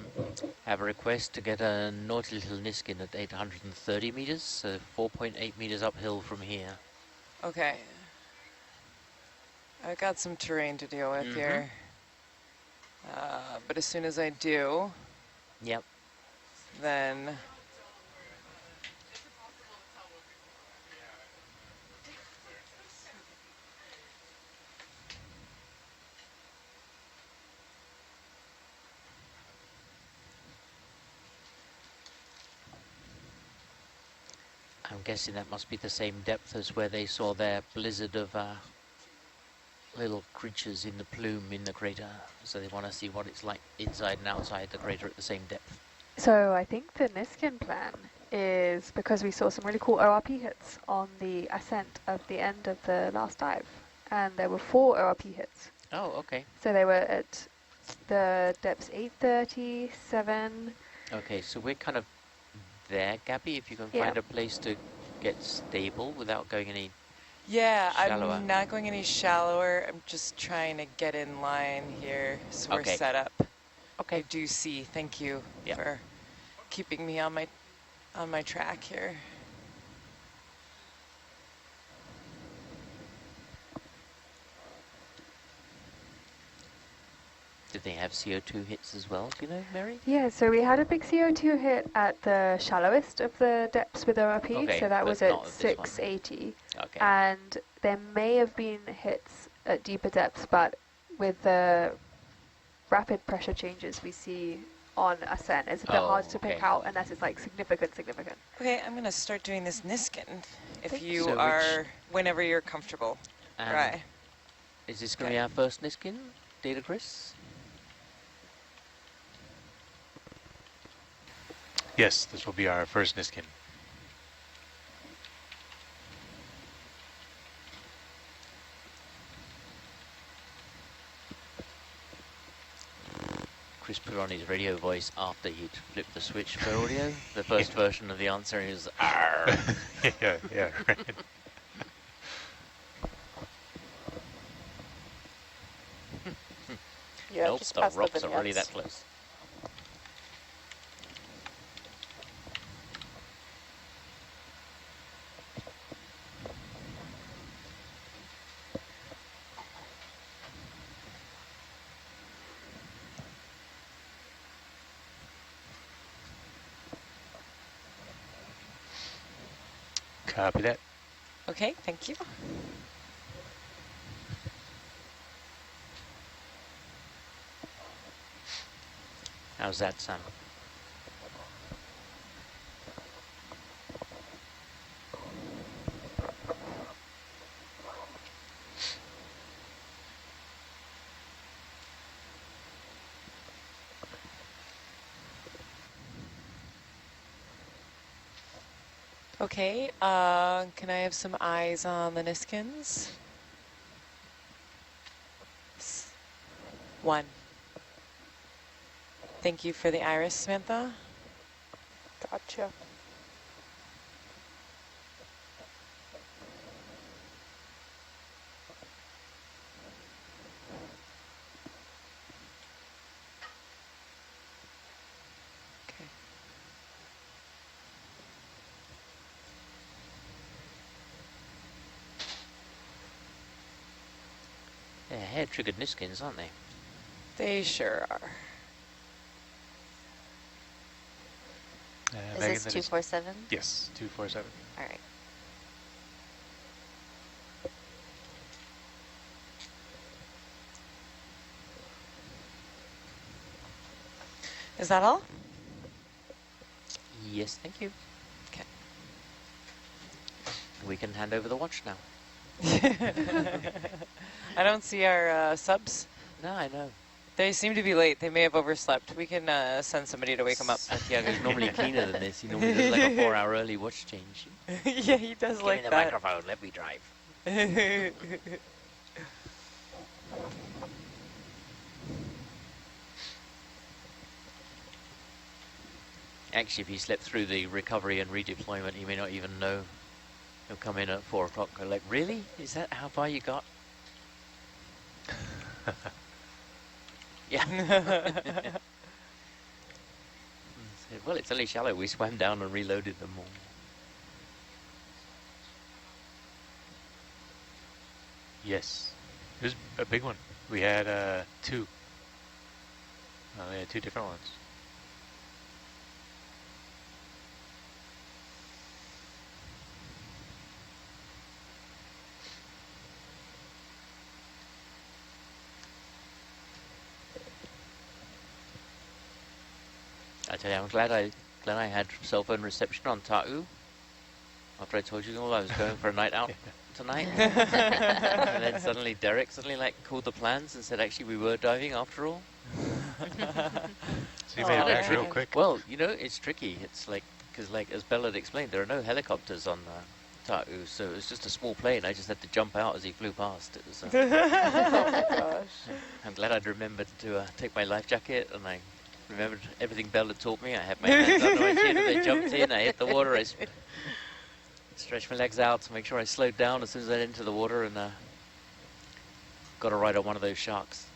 L: a request to get a Nautilus Niskin at 830 meters, so 4.8 meters uphill from here.
K: Okay. I've got some terrain to deal with here. But as soon as I do,
L: yep,
K: then
L: I'm guessing that must be the same depth as where they saw their blizzard of little creatures in the plume in the crater. So they want to see what it's like inside and outside the crater at the same depth.
M: So I think the Niskin plan is because we saw some really cool ORP hits on the ascent of the end of the last dive. And there were 4 ORP hits.
L: Oh, okay.
M: So they were at the depths 830, 7.
L: Okay, so we're kind of there, Gabby, if you can find a place to get stable without going any shallower.
K: I'm not going any shallower. I'm just trying to get in line here so we're set up.
L: Okay.
K: I do see. Thank you for keeping me on my track here.
L: Did they have CO2 hits as well, do you know, Mary?
M: Yeah, so we had a big CO2 hit at the shallowest of the depths with ORP,
L: Okay,
M: so that
L: but
M: was
L: not
M: at
L: at this one.
M: 680.
L: Okay.
M: And there may have been hits at deeper depths, but with the rapid pressure changes we see on ascent, it's a bit hard to pick out unless it's like significant.
K: Okay, I'm going to start doing this Niskin if
M: Thank
K: you
L: So
K: are, whenever you're comfortable. Right.
L: Is this going to be our first Niskin, Data Chris?
N: Yes, this will be our first Niskin.
L: just put on his radio voice after he'd flipped the switch for audio. The first version of the answer is "Arr."
B: yeah, right.
H: Yeah,
L: nope,
H: just
L: the
H: past the
L: rocks are really
H: vignettes.
L: that close.
B: Copy that.
K: Okay, thank you.
L: How's that sound?
K: Okay, can I have some eyes on the Niskins? 1. Thank you for the iris, Samantha.
H: Gotcha.
L: They're hair-triggered Niskins, aren't they?
K: They sure are.
J: Is this 247?
B: Yes, 247.
J: All right.
K: Is that all?
L: Yes, thank you.
K: Okay.
L: We can hand over the watch now.
K: I don't see our subs.
L: No, I know.
K: They seem to be late. They may have overslept. We can send somebody to wake them up.
L: Santiago's normally cleaner than this. He normally does like a 4-hour early watch change.
K: Yeah, he does like
L: Give me the
K: that.
L: microphone, let me drive. Actually, if he slept through the recovery and redeployment, he may not even know. He'll come in at 4 o'clock and go like, really? Is that how far you got? Yeah. Well, it's only shallow. We swam down and reloaded them all.
B: Yes. It was a big one. We had 2. We had 2 different ones.
L: I tell you, I'm glad I had cell phone reception on Ta'u. After I told you all I was going for a night out tonight. And then suddenly Derek like called the plans and said actually we were diving after all.
B: So you made it back real quick.
L: Well, you know, it's tricky. It's like, because like as Bella had explained, there are no helicopters on Ta'u, so it was just a small plane. I just had to jump out as he flew past. It was.
H: Oh my gosh.
L: I'm glad I'd remembered to take my life jacket, and I remembered everything Bella taught me. I had my hands under my chin and I jumped in. I hit the water. I stretched my legs out to make sure I slowed down as soon as I entered the water, and got a ride on one of those sharks.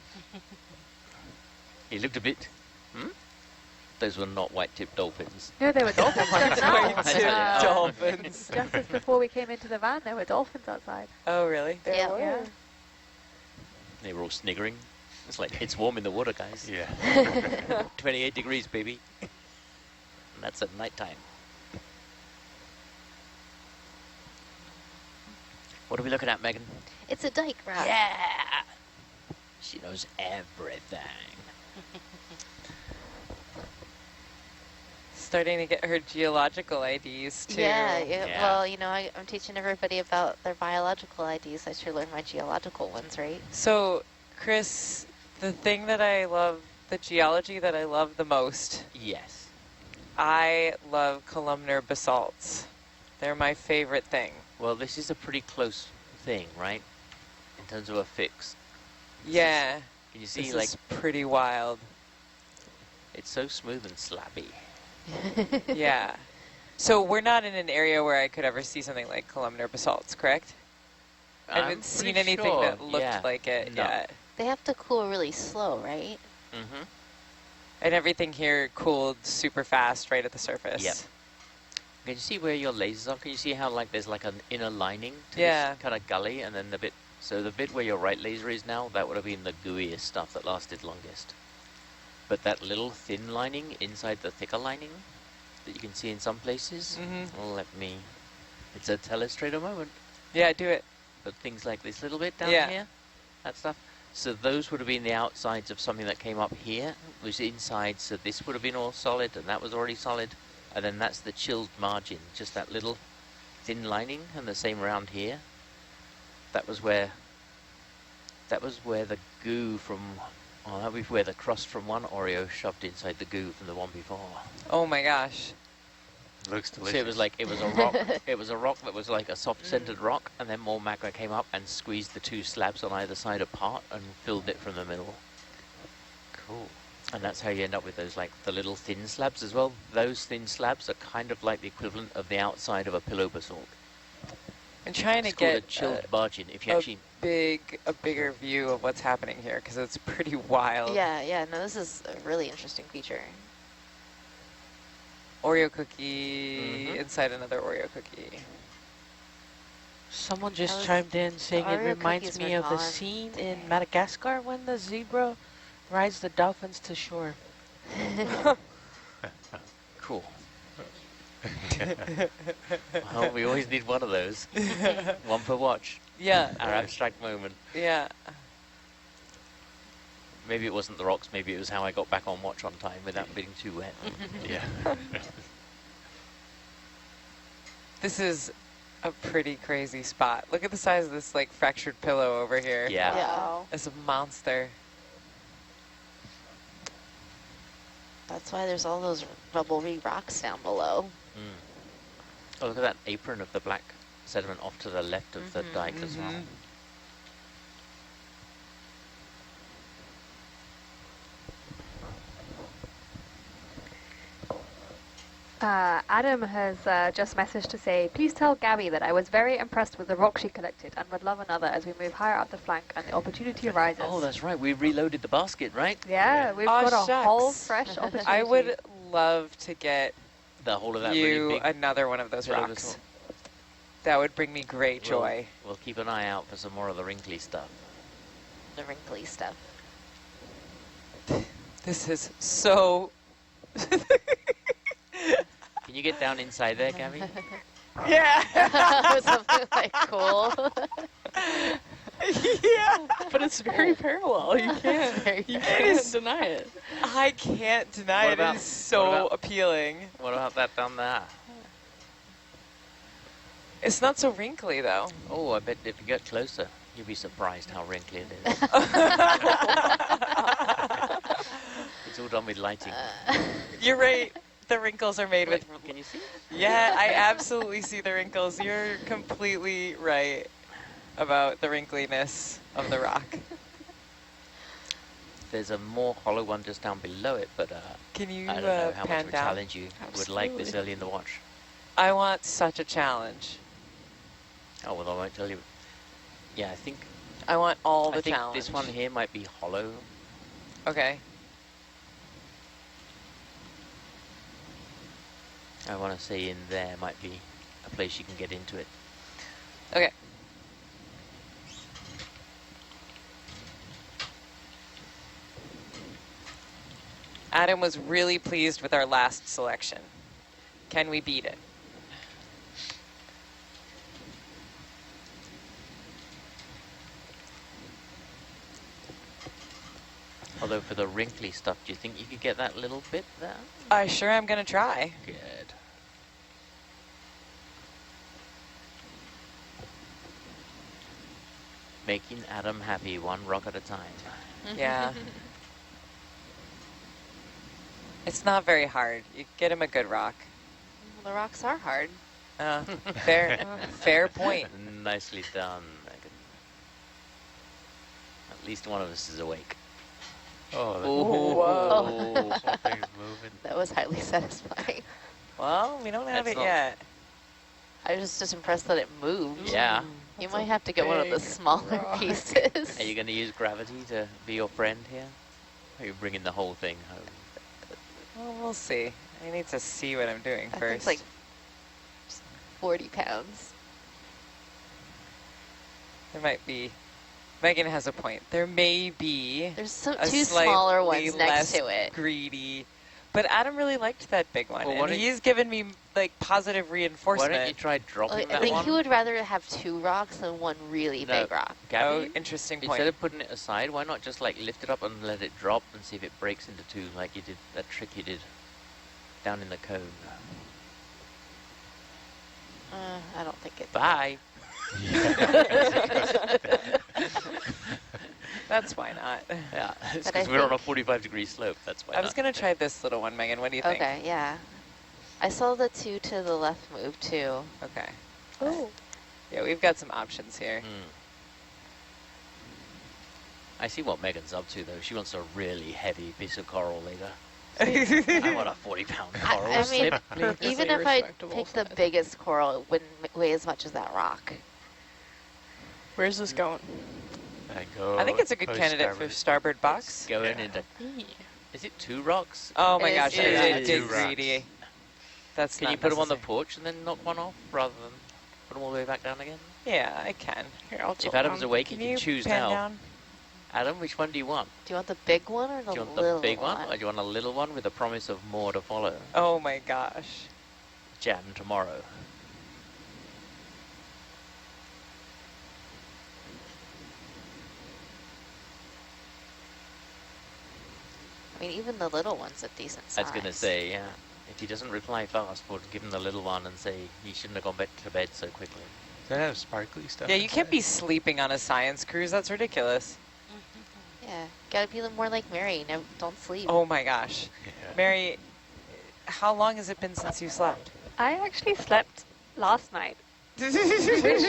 L: He looked a bit. Those were not white-tipped dolphins.
M: No, they were dolphins just now.
K: Dolphins.
M: Just as before we came into the van, there were dolphins outside.
K: Oh, really?
H: There were.
M: Yeah.
L: They were all sniggering. It's like, it's warm in the water, guys.
B: Yeah.
L: 28 degrees, baby. And that's at nighttime. What are we looking at, Megan?
J: It's a dike rock.
L: Yeah! She knows everything.
K: Starting to get her geological IDs, too.
J: Yeah. Well, you know, I'm teaching everybody about their biological IDs. I should learn my geological ones, right?
K: So, Chris, the thing that I love, the geology that I love the most.
L: Yes.
K: I love columnar basalts. They're my favorite thing.
L: Well, this is a pretty close thing, right? In terms of a fix.
K: Yeah.
L: Can you see,
K: this
L: like,
K: is pretty wild.
L: It's so smooth and slappy.
K: Yeah. So we're not in an area where I could ever see something like columnar basalts, correct? I
L: I'm
K: haven't seen
L: pretty
K: anything
L: sure,
K: that looked
L: yeah.
K: like it
L: No.
K: yet.
J: They have to cool really slow, right?
L: Mm-hmm.
K: And everything here cooled super fast right at the surface.
L: Yep. Can you see where your lasers are? Can you see how like there's like an inner lining to
K: Yeah.
L: this kind of gully, and then the bit, so the bit where your right laser is now, that would have been the gooeyest stuff that lasted longest. But that little thin lining inside the thicker lining that you can see in some places, let me, it's a telestrator moment.
K: Yeah, do it.
L: But things like this little bit down
K: Yeah.
L: here, that stuff. So those would have been the outsides of something that came up here, was inside, so this would have been all solid, and that was already solid. And then that's the chilled margin, just that little thin lining, and the same around here. That was where the goo from, oh, that was where the crust from one Oreo shoved inside the goo from the one before.
K: Oh my gosh.
C: Looks delicious.
L: So it was like, it was a rock, it was a rock that was like a soft-centered rock, and then more magma came up and squeezed the two slabs on either side apart and filled it from the middle.
C: Cool.
L: And that's how you end up with those, like, the little thin slabs as well. Those thin slabs are kind of like the equivalent of the outside of a pillow basalt.
K: I'm trying
L: It's
K: to
L: called
K: get
L: a chilled margin. If you
K: a
L: actually,
K: bigger view of what's happening here, because it's pretty wild.
J: Yeah, no, this is a really interesting feature.
K: Oreo cookie inside another Oreo cookie.
L: someone
J: That
L: just
J: was-
L: chimed in saying it
J: Oreo
L: reminds
J: cookies
L: me
J: were
L: of the
J: gone.
L: scene in Madagascar when the zebra rides the dolphins to shore. Cool. Well, we always need one of those. One per watch.
K: Yeah.
L: Our abstract moment.
K: Yeah.
L: Maybe it wasn't the rocks, maybe it was how I got back on watch on time without being too wet.
C: Yeah.
K: This is a pretty crazy spot. Look at the size of this like fractured pillow over here.
L: Yeah.
J: Yeah.
K: It's a monster.
J: That's why there's all those rubbly rocks down below.
L: Oh, look at that apron of the black sediment off to the left of the dike as well.
M: Adam has just messaged to say, please tell Gabby that I was very impressed with the rock she collected and would love another as we move higher up the flank and the opportunity arises.
L: Oh, that's right. We reloaded the basket, right?
M: Yeah, we've
K: Aw,
M: got a whole
K: shucks.
M: fresh opportunity.
K: I would love to get
L: The whole of that
K: you
L: really big.
K: another one of those
L: pillow
K: rocks.
L: basalt.
K: That would bring me great joy.
L: We'll keep an eye out for some more of the wrinkly stuff.
J: The wrinkly stuff.
K: This is so...
L: Can you get down inside there, Gabby?
K: Yeah.
J: Something like cool.
K: Yeah.
N: But it's very parallel. You can't deny it.
K: I can't deny
L: What
K: it.
L: about-
K: It is so
L: what about-
K: appealing.
L: What about that down there?
K: It's not so wrinkly, though.
L: Oh, I bet if you get closer, you'll be surprised how wrinkly it is. It's all done with lighting.
K: You're right. The wrinkles are made with...
L: Can you see?
K: Yeah, I absolutely see the wrinkles. You're completely right about the wrinkliness of the rock.
L: There's a more hollow one just down below it, but
K: Can you
L: I don't know how much
K: pan
L: of a
K: down?
L: challenge you would like this early in the watch.
K: I want such a challenge.
L: Oh, well, I won't tell you. Yeah, I think
K: I want all the
L: I think
K: challenge.
L: this one here might be hollow.
K: Okay.
L: I want to say in there might be a place you can get into it.
K: Okay. Adam was really pleased with our last selection. Can we beat it?
L: Although for the wrinkly stuff, do you think you could get that little bit there?
K: I sure am going to try.
L: Good. Making Adam happy one rock at a time.
K: Yeah. It's not very hard. You get him a good rock.
J: The rocks are hard.
K: Fair point.
L: Nicely done. At least one of us is awake. Oh,
J: Whoa.
L: something's moving.
J: That was highly satisfying.
K: Well, we don't have
L: That's
K: it
L: not-
K: yet.
J: I was just impressed that it moved.
L: Yeah.
J: You might have to get one of the
N: big
J: smaller
N: rock.
J: pieces.
L: Are you going to use gravity to be your friend here? Or are you bringing the whole thing home?
K: Well, we'll see. I need to see what I'm doing
J: I think
K: first.
J: it's like 40 pounds.
K: There might be. Megan has a point. There may be
J: There's some
K: a
J: two smaller
K: slightly
J: ones next
K: less
J: to it.
K: greedy. But Adam really liked that big one,
L: Well, why
K: and
L: don't
K: he's given me like positive
L: Why
K: reinforcement.
L: don't you try dropping
J: I
L: that
J: think
L: one?
J: he would rather have 2 rocks than one really
L: No.
J: big rock.
K: Oh,
L: Gabby,
K: interesting point.
L: instead of putting it aside, why not just like lift it up and let it drop and see if it breaks into 2 like you did, that trick you did down in the cone.
J: I don't think it.
L: Bye.
K: That's why not.
L: Yeah, it's
J: But I
L: because we're on a
J: think-
L: 45-degree slope, that's why
K: I was
L: not.
K: gonna try this little one, Megan. What do you think?
J: Okay, yeah. I saw the 2 to the left move too.
K: Okay.
N: Oh.
K: Yeah, we've got some options here.
L: I see what Megan's up to, though. She wants a really heavy piece of coral later. I want a 40-pound coral
J: I mean,
L: slip.
J: even if I pick the biggest coral, it wouldn't weigh as much as that rock.
N: Where's this going?
K: I think it's a good candidate for starboard box.
L: Going into... Is it 2 rocks?
K: Oh my
J: It
K: gosh,
J: is
K: I
J: two
K: did
J: rocks.
K: dig
L: 2 rocks.
K: greedy. That's
L: Can
K: not
L: you put them on the
K: necessary.
L: porch and then knock one off rather than put them all the way back down again?
K: Yeah, I can.
N: Here, I'll
L: If
N: tilt
L: Adam's
N: down.
L: awake, he
K: Can
L: can
K: you
L: choose
K: pan
L: now.
K: down?
L: Adam, which one do you want?
J: Do you want the big one or the
L: Do you want
J: little
L: the big
J: one?
L: one or do you want a little one with a promise of more to follow?
K: Oh my gosh.
L: Jam tomorrow.
J: I mean, even the little one's a decent size.
L: I was going to say, yeah. If he doesn't reply fast, we'll give him the little one and say he shouldn't have gone back to bed so quickly.
B: Does that have sparkly stuff?
K: Yeah, you can't be sleeping on a science cruise. That's ridiculous.
J: Yeah, gotta be a little more like Mary. No, don't sleep.
K: Oh my gosh.
B: Yeah.
K: Mary, how long has it been since you slept?
M: I actually slept last night,
K: Which
M: which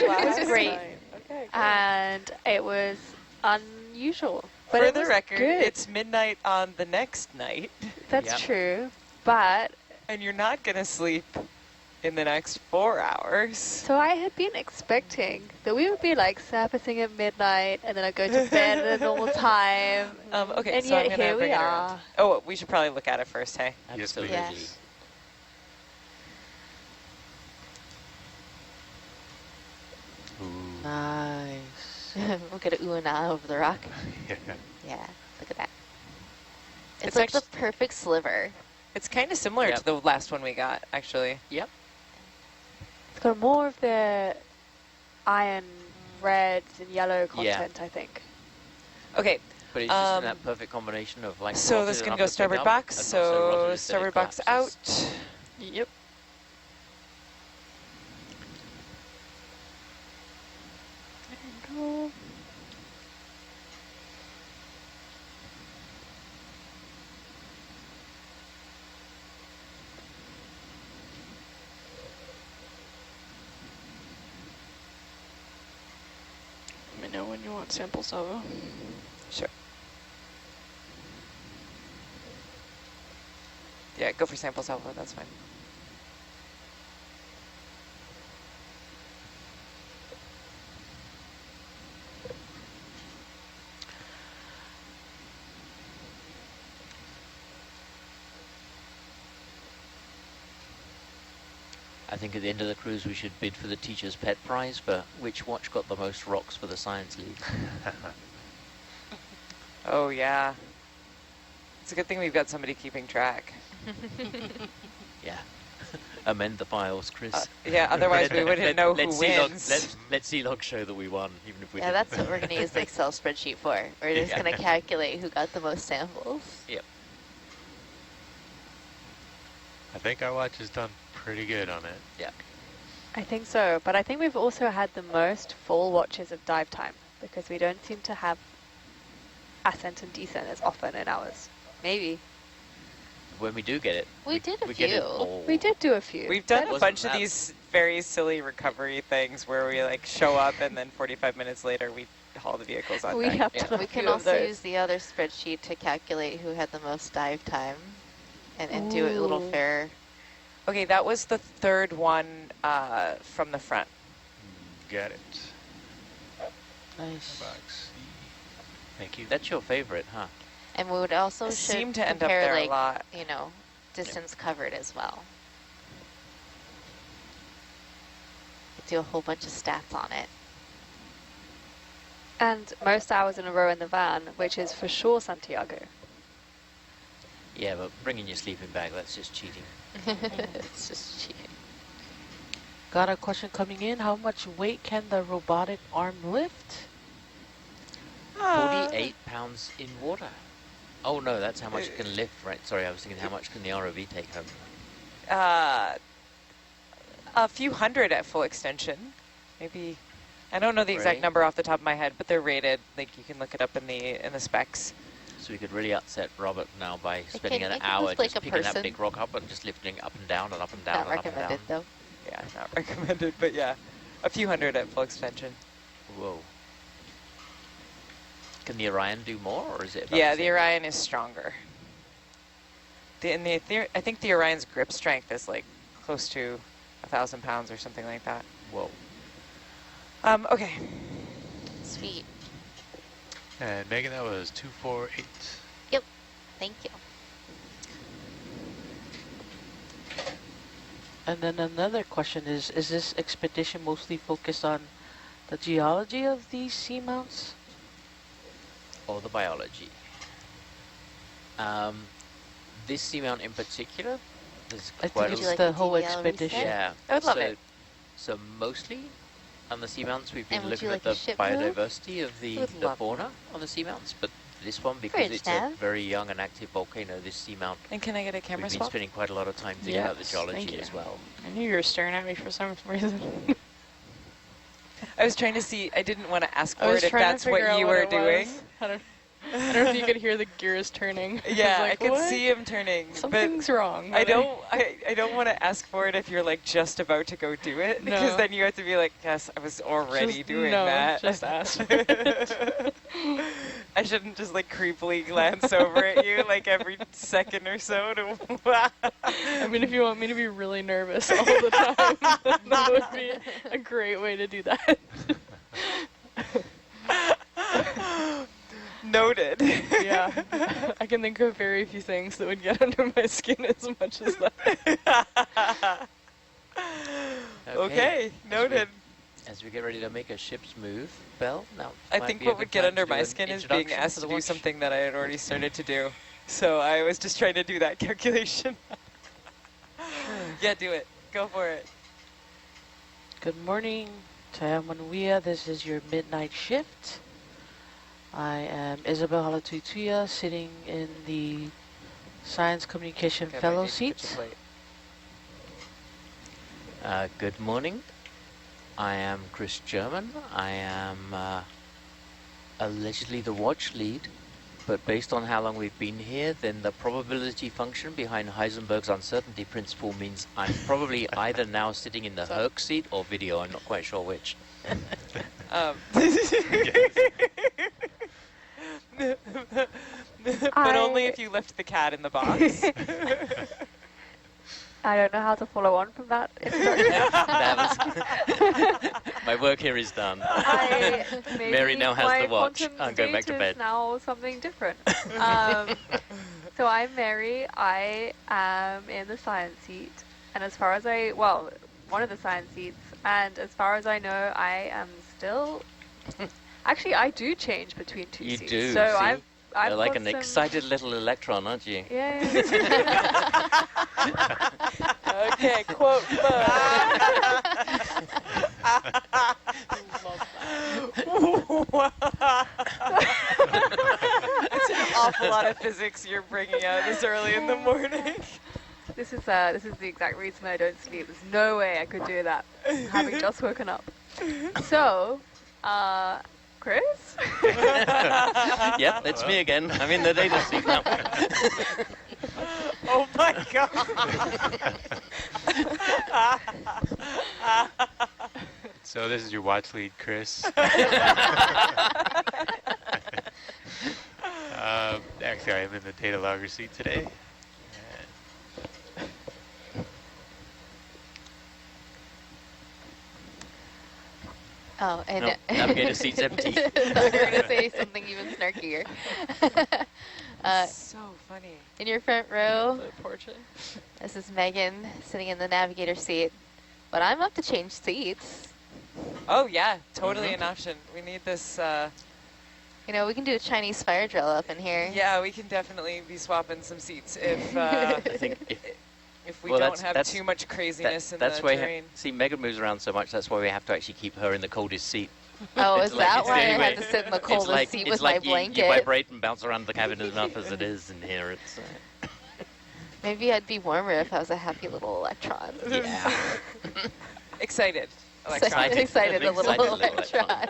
M: was great,
N: Okay, good.
M: and it was unusual. But
K: For
M: it
K: the
M: was
K: record,
M: good.
K: it's midnight on the next night,
M: That's
L: Yep.
M: true, but
K: and you're not going to sleep in the next 4 hours.
M: so I had been expecting that we would be like surfacing at midnight, and then I'd go to bed at a normal time.
K: Okay,
M: And
K: so I'm
M: yet
K: gonna
M: here
K: bring
M: we
K: it around.
M: are.
K: Oh, we should probably look at it first, hey?
B: Yes, please.
L: Absolutely.
J: Yes.
B: Ooh.
J: Nice. We'll get a ooh and ah over the rock.
B: Yeah.
J: Yeah, look at that. It's,
K: It's
J: like the
K: actu-
J: perfect sliver.
K: It's kind of similar
L: Yep.
K: to the last one we got, actually.
L: Yep.
M: It's got more of the iron, reds, and yellow
L: Yeah.
M: content, I think.
K: Okay,
L: But it's just in
K: Um,
L: that perfect combination of like...
K: so
L: rotted
K: this is going
L: enough
K: to go
L: pick
K: starboard
L: up
K: box,
L: and not so
K: so
L: rotted that it
K: starboard box
L: collapses.
K: out.
N: Yep. There you go. Let me know when you want samples over.
K: Sure. Yeah, go for sample salvo, that's fine.
L: I think at the end of the cruise we should bid for the teacher's pet prize for which watch got the most rocks for the science league.
K: Oh, yeah. It's a good thing we've got somebody keeping track.
L: Yeah. Amend the files, Chris.
K: Yeah, otherwise we wouldn't know who wins.
L: Let's see log show that we won, even if we
J: Yeah,
L: didn't.
J: that's what we're going to use the Excel spreadsheet for. We're just
L: Yeah.
J: going to calculate who got the most samples.
L: Yep.
B: I think our watch has done pretty good on it.
L: Yeah.
M: I think so, but I think we've also had the most full watches of dive time because we don't seem to have ascent and descent as often in ours. Maybe.
L: when we do get it.
J: We did a
L: we get it
J: few.
L: all.
F: We did do a few.
K: We've done a
L: Wasn't
K: bunch of
L: that-
K: these very silly recovery things where we like show up and then 45 minutes later we haul the vehicles on
F: We
K: deck.
F: have done a
J: We
F: few
J: can
F: of
J: also
F: those.
J: use the other spreadsheet to calculate who had the most dive time and do a little
F: Ooh.
J: fair.
K: Okay, that was the third one from the front.
B: Got it.
N: Nice.
B: Box.
L: Thank you. That's your favorite, huh?
J: And we would also
K: I
J: should
K: seem to end up
J: compare,
K: there
J: like,
K: a lot.
J: you know, distance covered as well. Do a whole bunch of stats on it.
M: And most hours in a row in the van, which is for sure Santiago.
L: Yeah, but bringing your sleeping bag, that's just cheating.
J: It's just cheating.
N: Got a question coming in. How much weight can the robotic arm lift?
L: 48 pounds in water. Oh no, that's how much it can lift, right? Sorry, I was thinking how much can the ROV take home?
K: A few hundred at full extension. Maybe, I don't know the exact
L: Right.
K: number off the top of my head, but they're rated. Like you can look it up in the specs.
L: So we could really upset Robert now by spending
J: can-
L: an
J: it can
L: hour
J: lift like
L: just
J: a
L: picking that
J: person.
L: big rock up and just lifting it up and down and up and down
J: Not
L: and up and down.
J: recommended though.
K: Yeah, not recommended, but yeah, a few hundred at full extension.
L: Whoa. Can the Orion do more, or is it about
K: Yeah,
L: the
K: the
L: same?
K: Orion is stronger. I think the Orion's grip strength is like close to 1,000 pounds or something like that.
L: Whoa.
K: Okay.
J: Sweet.
B: And Megan, that was 248.
J: Yep. Thank you.
N: And then another question is this expedition mostly focused on the geology of these seamounts?
L: Or the biology. This seamount in particular, there's
N: I
L: quite
N: think
L: a
N: it's the whole expedition.
L: Yeah.
K: I would love
L: so,
K: it.
L: So mostly on the seamounts, we've been
J: And would
L: looking
J: you
L: at
J: like a
L: the
J: ship move?
L: biodiversity of the
J: Would
L: the
J: love
L: fauna on the seamounts, but this one, because
J: Bridge
L: it's
J: nav.
L: a very young and active volcano, this seamount,
K: And can I get a camera
L: we've been
K: swap?
L: spending quite a lot of time thinking about the
N: Yes,
L: geology
N: thank you.
L: as well.
N: I knew you were staring at me for some reason.
K: I was trying to see, I didn't want to ask
N: I
K: for
N: was
K: it if
N: trying to
K: that's
N: figure
K: what
N: out
K: you
N: what
K: were
N: it
K: doing.
N: was. I don't know if you could hear the gears turning.
K: Yeah,
N: I, was
K: I
N: like,
K: could
N: "What?
K: see him turning.
N: Something's wrong.
K: I don't want to ask for it if you're like just about to go do it, because
N: No.
K: then you have to be like, yes, I was already
N: Just-
K: doing
N: no,
K: that.
N: just ask.
K: I shouldn't just like creepily glance over at you like every second or so.
N: I mean, if you want me to be really nervous all the time, that would be a great way to do that.
K: Noted.
N: Yeah. I can think of very few things that would get under my skin as much as that.
K: Okay, noted.
L: As we get ready to make a ship's move, Belle, now
K: I
L: might
K: think
L: be a
K: what
L: good
K: would get
L: time
K: under
L: to do
K: my
L: an
K: skin is being
L: introduction
K: asked
L: for
K: to
L: the
K: do
L: watch.
K: something that I had already started to do. So I was just trying to do that calculation. Yeah, do it. Go for it.
N: Good morning, Tayamanuia. This is your midnight shift. I am Isabel Halatutuya, sitting in the Science Communication
K: Okay, I might
N: Fellow
K: need to put
N: seat.
K: your plate.
L: Good morning. I am Chris German. I am allegedly the watch lead, but based on how long we've been here, then the probability function behind Heisenberg's uncertainty principle means I'm probably either now sitting in the Herc seat or video. I'm not quite sure which.
K: But only if you left the cat in the box.
M: I don't know how to follow on from that introduction.
L: My work here is done.
M: Maybe
L: Mary now has
M: my
L: the watch.
M: quantum
L: I'm going back to
M: state
L: bed.
M: is now something different. So I'm Mary. I am in the science seat, and as far as one of the science seats, and as far as I know, I am still. Actually, I do change between two
L: You
M: seats.
L: do.
M: So
L: see?
M: I've
L: You're like
M: got
L: an
M: some-
L: excited little electron, aren't you?
M: Yeah.
K: Okay, quote. It's an awful lot of physics you're bringing out this early in the morning.
M: This is the exact reason I don't sleep. There's no way I could do that, having just woken up. So, Chris?
L: Yep, it's me again. I'm in the data seat now.
K: Oh my god.
B: So this is your watch lead, Chris. Actually, I am in the data logger seat today.
F: Oh, and
L: No, navigator seat's empty.
F: I thought you were gonna say something even snarkier.
K: So funny.
F: In your front row,
N: The portrait.
F: this is Megan sitting in the navigator seat, but I'm up to change seats.
K: Oh yeah, totally an option. We need this.
F: You know, we can do a Chinese fire drill up in here.
K: Yeah, we can definitely be swapping some seats if
L: I think
K: if we
L: well,
K: don't
L: that's-
K: have
L: that's-
K: too much craziness in
L: that's
K: the
L: why
K: terrain.
L: see, Megan moves around so much. That's why we have to actually keep her in the coldest seat.
F: Oh,
L: It's
F: is
L: like-
F: that
L: it's the
F: why I
L: only
F: had
L: way-
F: to sit in the
L: it's
F: coldest
L: like-
F: seat
L: it's
F: with
L: like
F: my blanket?
L: You vibrate and bounce around the cabin enough as it is in here. It's
F: Maybe I'd be warmer if I was a happy little electron.
L: yeah.
K: Excited. Electron.
F: Excited a little
L: Excited little
F: electron.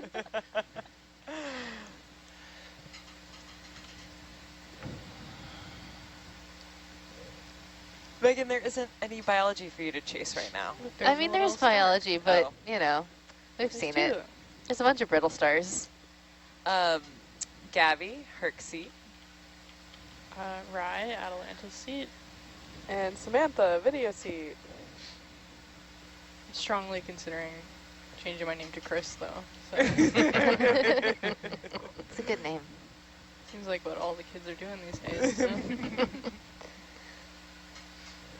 K: Megan, there isn't any biology for you to chase right now.
F: I mean, there's biology, but,
K: Oh.
F: you know, we've seen
N: two.
F: it. There's a bunch of brittle stars.
K: Gabby, Herc seat.
N: Rye, Atalanta seat. And Samantha, video seat. Strongly considering changing my name to Chris, though. So.
F: It's a good name.
N: Seems like what all the kids are doing these days. So.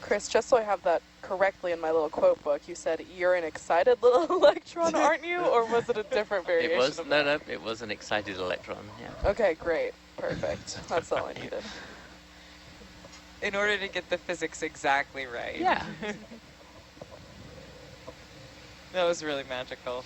O: Chris, just so I have that correctly in my little quote book, you said you're an excited little electron, aren't you? Or was it a different variation?
L: It was
O: of
L: no, it was an excited electron. Yeah.
O: Okay, great. Perfect. That's all I needed.
K: In order to get the physics exactly right.
L: Yeah.
K: That was really magical.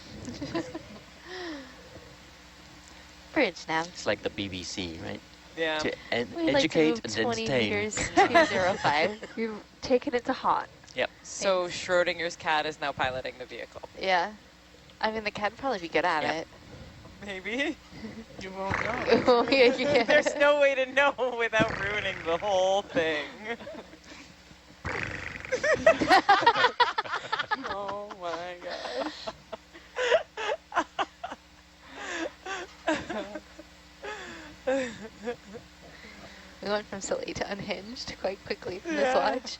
F: Bridge now.
L: It's like the BBC, right?
K: Yeah.
L: To
F: We'd like to
L: educate
F: move
L: and
F: 20
L: entertain.
F: meters 205.
M: You've taken it to hot.
L: Yep.
K: So Schrodinger's cat is now piloting the vehicle.
F: Yeah. I mean, the cat would probably be good at
L: Yep.
F: it.
K: Maybe.
N: You won't know.
F: Oh, yeah.
K: There's no way to know without ruining the whole thing.
O: Oh my gosh.
F: We went from silly to unhinged quite quickly from this watch.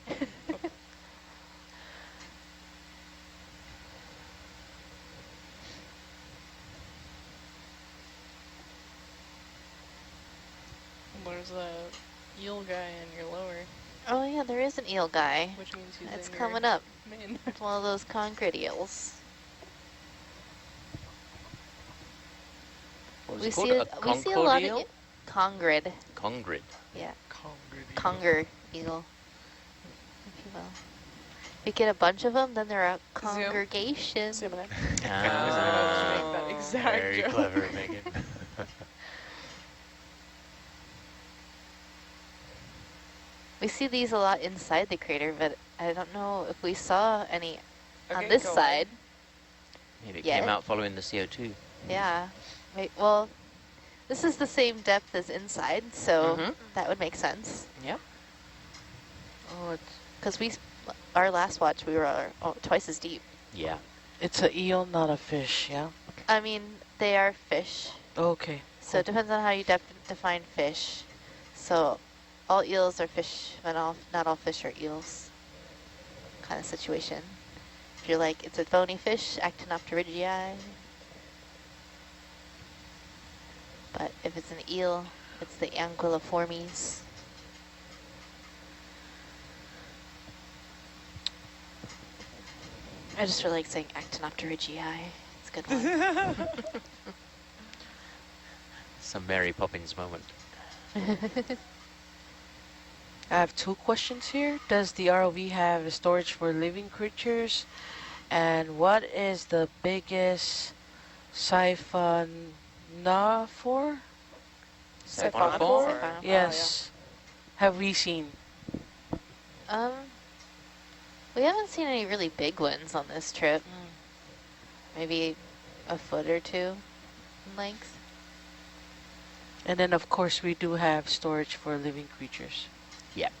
N: There's a eel guy in your lower,
F: Oh, yeah, there is an eel guy.
N: which means he's
F: That's
N: in your
F: coming up.
N: main.
F: It's one of those concrete eels.
L: What was
F: We
L: it called?
F: see,
L: A
F: we see a lot
L: concordial?
F: of congrid.
L: Congrid.
F: Yeah,
B: Congregate.
F: conger eel, if you will. If you get a bunch of them, then they're a congregation.
O: Zoom in.
L: Ah,
O: That exact
B: Very
O: joke.
B: clever, Megan.
F: We see these a lot inside the crater, but I don't know if we saw any on
K: Okay,
F: this
K: go on.
F: side.
L: Maybe it
F: Yet.
L: came out following the CO2.
F: Yeah. Wait, well, this is the same depth as inside, so
L: Mhm.
F: that would make sense.
L: Yep.
F: Oh, because our last watch, we were twice as deep.
L: Yeah.
P: It's an eel, not a fish, yeah?
F: I mean, they are fish,
P: Okay.
F: so it depends on how you define fish. So all eels are fish, but not all fish are eels kind of situation. If you're like, it's a bony fish, Actinopterygii. But if it's an eel, it's the Anguilliformes. I just really like saying Actinopterygii. It's a good one.
L: Some Mary Poppins moment.
P: I have two questions here. Does the ROV have storage for living creatures? And what is the biggest siphonophore?
K: Siphonophore?
P: Yes. Have we seen?
F: We haven't seen any really big ones on this trip. Maybe a foot or two in length.
P: And then, of course, we do have storage for living creatures.
L: Yep.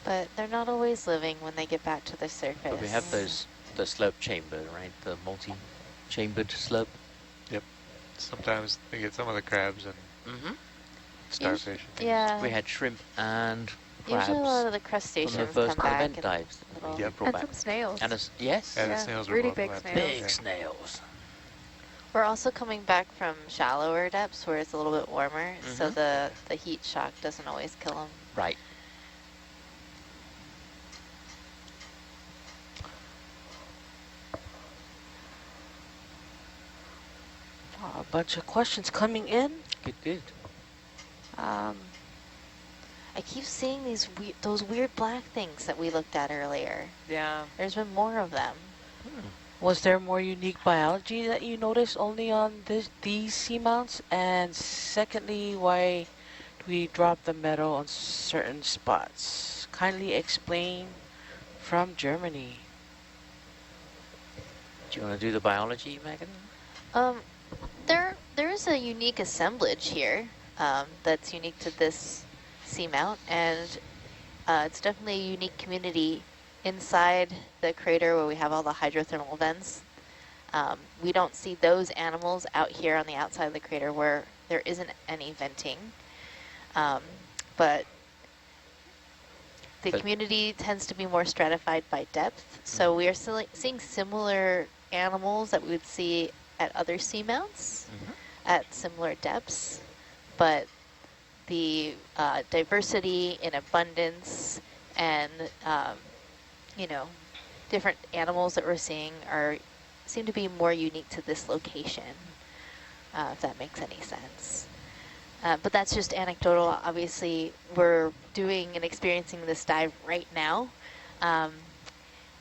J: But they're not always living when they get back to the surface.
L: But we have the slope chamber, right? The multi-chambered slope.
B: Yep. Sometimes they get some of the crabs and starfish.
J: Yeah.
L: We had shrimp and crabs.
J: Usually a lot of the
L: from
J: crustaceans
L: the first
J: come back.
L: event dives.
B: Yep.
J: And some snails.
L: And yes.
B: And the snails were
M: really
B: both
M: big
B: left.
M: snails.
L: Big snails.
J: We're also coming back from shallower depths where it's a little bit warmer, so the heat shock doesn't always kill them.
L: Right.
P: Oh, a bunch of questions coming in.
L: Good.
J: I keep seeing those weird black things that we looked at earlier.
K: Yeah.
J: There's been more of them.
P: Was there more unique biology that you noticed only on these seamounts? And secondly, why do we drop the metal on certain spots? Kindly explain from Germany.
L: Do you want to do the biology, Megan?
J: There is a unique assemblage here that's unique to this seamount, and it's definitely a unique community inside the crater where we have all the hydrothermal vents. We don't see those animals out here on the outside of the crater where there isn't any venting. But the community tends to be more stratified by depth, so we are seeing similar animals that we would see at other seamounts at similar depths, but the diversity in abundance and different animals that we're seeing seem to be more unique to this location, if that makes any sense. But that's just anecdotal. Obviously, we're doing and experiencing this dive right now.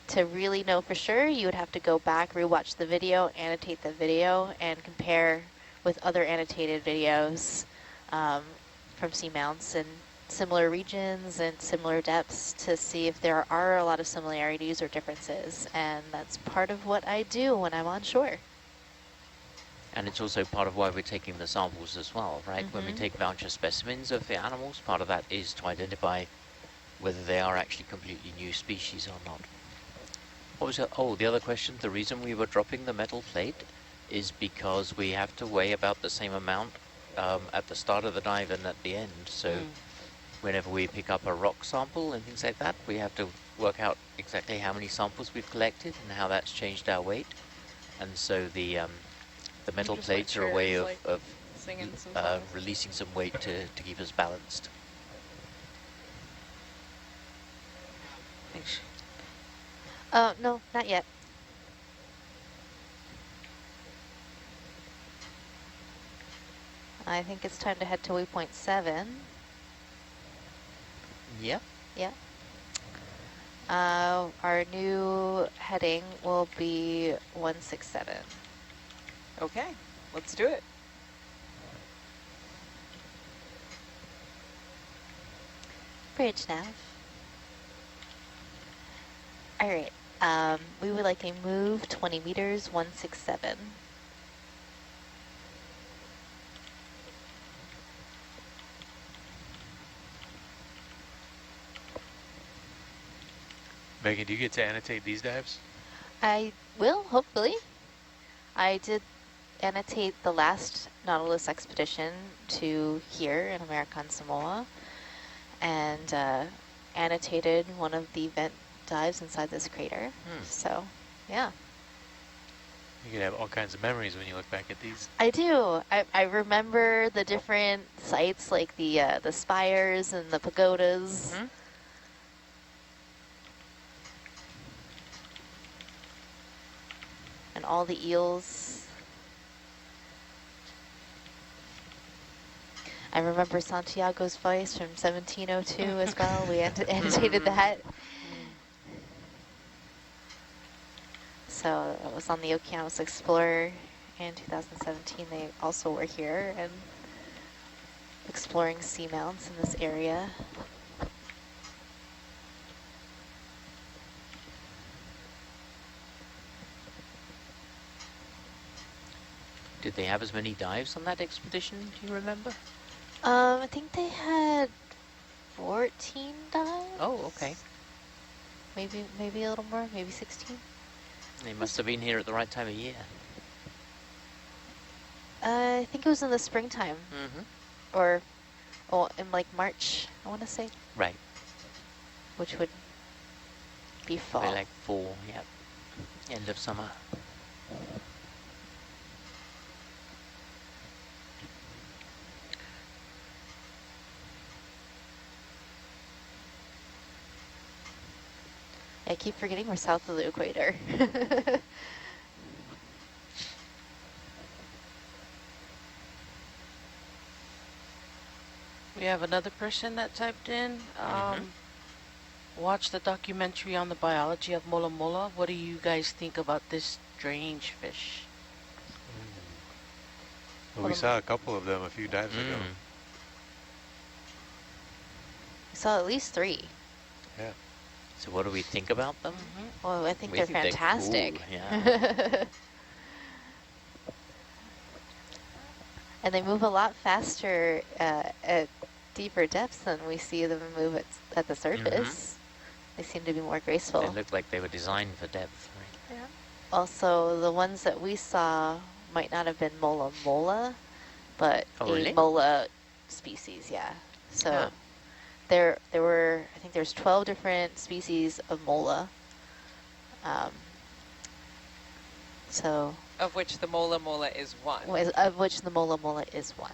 J: To really know for sure, you would have to go back, rewatch the video, annotate the video, and compare with other annotated videos from seamounts in similar regions and similar depths to see if there are a lot of similarities or differences. And that's part of what I do when I'm on shore.
L: And it's also part of why we're taking the samples as well, right? When we take voucher specimens of the animals, part of that is to identify whether they are actually completely new species or not. What was it? Oh, the other question, the reason we were dropping the metal plate is because we have to weigh about the same amount at the start of the dive and at the end. So whenever we pick up a rock sample and things like that, we have to work out exactly how many samples we've collected and how that's changed our weight. And so the metal plates are a way of releasing some weight to keep us balanced.
P: Thanks.
J: No, not yet. I think it's time to head to waypoint 7.
L: Yeah.
J: Yeah. Our new heading will be 167.
K: Okay, let's do it.
J: Bridge nav. All right. We would like a move 20 meters, 167.
B: Megan, do you get to annotate these dives?
J: I will, hopefully. I did annotate the last Nautilus expedition to here in American Samoa, and annotated one of the vent dives inside this crater. So, yeah.
B: You can have all kinds of memories when you look back at these.
J: I do. I remember the different sites, like the spires and the pagodas. And all the eels. I remember Santiago's voice from 1702 as well. We annotated that. So it was on the Okeanos Explorer in 2017. They also were here and exploring seamounts in this area.
L: Did they have as many dives on that expedition, do you remember?
J: I think they had 14 dives.
L: Oh, okay.
J: Maybe a little more, maybe 16.
L: They must have been here at the right time of year.
J: I think it was in the springtime. Or in like March, I want to say.
L: Right.
J: Which would be fall.
L: Probably like fall, yep. End of summer.
J: I keep forgetting we're south of the equator.
P: We have another person that typed in. Watch the documentary on the biology of mola mola. What do you guys think about this strange fish?
Q: Well, we saw a couple of them a few dives ago.
J: We saw at least 3.
Q: Yeah.
L: So what do we think about them?
J: Well, I think
L: We
J: they're
L: think they're
J: fantastic.
L: cool, yeah.
J: And they move a lot faster at deeper depths than we see them move at the surface. They seem to be more graceful.
L: They look like they were designed for depth, right?
J: Yeah. Also, the ones that we saw might not have been mola mola, but
L: really?
J: a mola species, yeah. So there were, I think there's 12 different species of mola. So
K: Of which the mola mola is one.
J: of which the mola mola is one.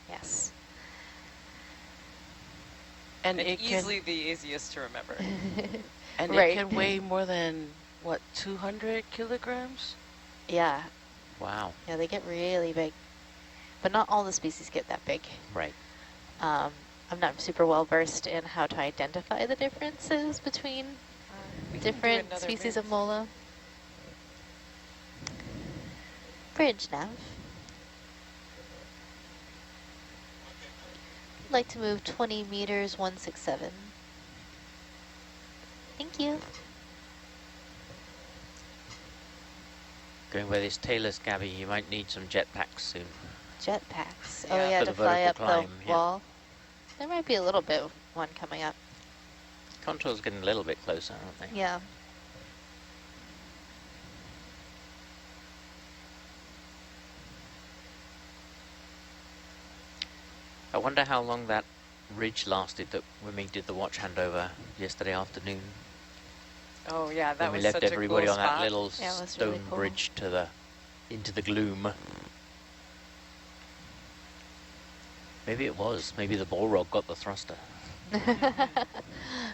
J: Yes.
K: And easily the easiest to remember.
P: And
J: Right.
P: it can weigh more than, what, 200 kilograms?
J: Yeah.
L: Wow.
J: Yeah, they get really big. But not all the species get that big.
L: Right.
J: I'm not super well versed in how to identify the differences between different species of mola. Bridge nav. I'd like to move 20 meters 167. Thank you.
L: Going where this tailor's Gabby, you might need some jetpacks soon.
J: Jetpacks.
L: Yeah,
J: Oh yeah,
L: for
J: to
L: the
J: fly up
L: vertical
J: the
L: climb, yeah.
J: wall. There might be a little bit of one coming up.
L: Contours getting a little bit closer, aren't they?
J: Yeah.
L: I wonder how long that ridge lasted that when we did the watch handover yesterday afternoon.
K: Oh yeah, that
L: when we
K: was
L: left
K: such a
L: everybody
K: cool
L: on that
K: spot.
L: little
J: Yeah, it was
L: stone
J: really cool.
L: bridge to into the gloom. Maybe it was. Maybe the Balrog got the thruster.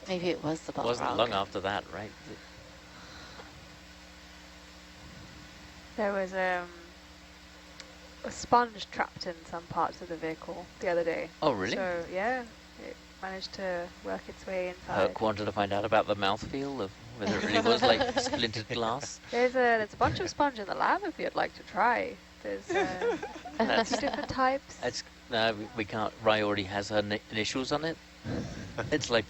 J: Maybe it was the
L: It wasn't
J: Balrog.
L: long after that, right?
M: There was a sponge trapped in some parts of the vehicle the other day.
L: Oh, really?
M: So yeah, it managed to work its way inside.
L: Herc wanted to find out about the mouthfeel of whether it really was like splintered glass.
M: There's a bunch of sponge in the lab if you'd like to try. There's 2 different types.
L: That's we can't. Rai already has her initials on it. It's like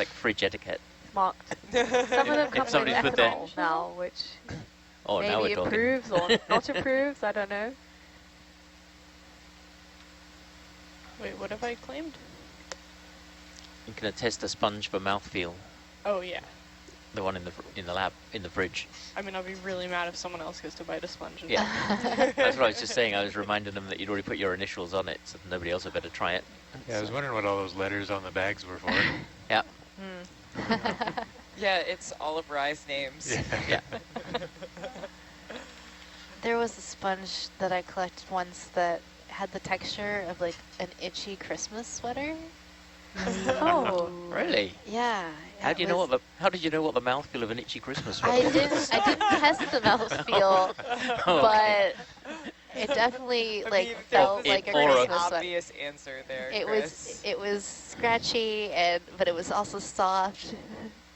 L: fridge etiquette.
M: Marked. Some of them come with
L: somebody's put their-
M: ethanol now, which
L: Oh, now we're
M: maybe
L: talking.
M: approves or not approves. I don't know.
N: Wait, what have I claimed?
L: You can attest a sponge for mouthfeel.
N: Oh yeah.
L: The one in the lab in the fridge.
N: I mean, I'll be really mad if someone else gets to bite a sponge. And
L: Yeah, that's what I was just saying. I was reminding them that you'd already put your initials on it, so nobody else had better try it.
Q: Yeah, I was wondering what all those letters on the bags were for.
L: Yeah.
K: Yeah, it's all of Rye's names.
L: Yeah.
J: There was a sponge that I collected once that had the texture of like an itchy Christmas sweater.
M: Oh,
L: Really?
J: Yeah.
L: How
J: it
L: do you know
J: was-
L: what the? How did you know what the mouthfeel of an itchy Christmas was?
J: I didn't test the mouthfeel,
L: Oh,
J: but it definitely like felt
L: it-
J: like a
L: or a-
J: Christmas sweater.
K: Obvious answer there,
J: It
K: Chris.
J: was scratchy but it was also soft.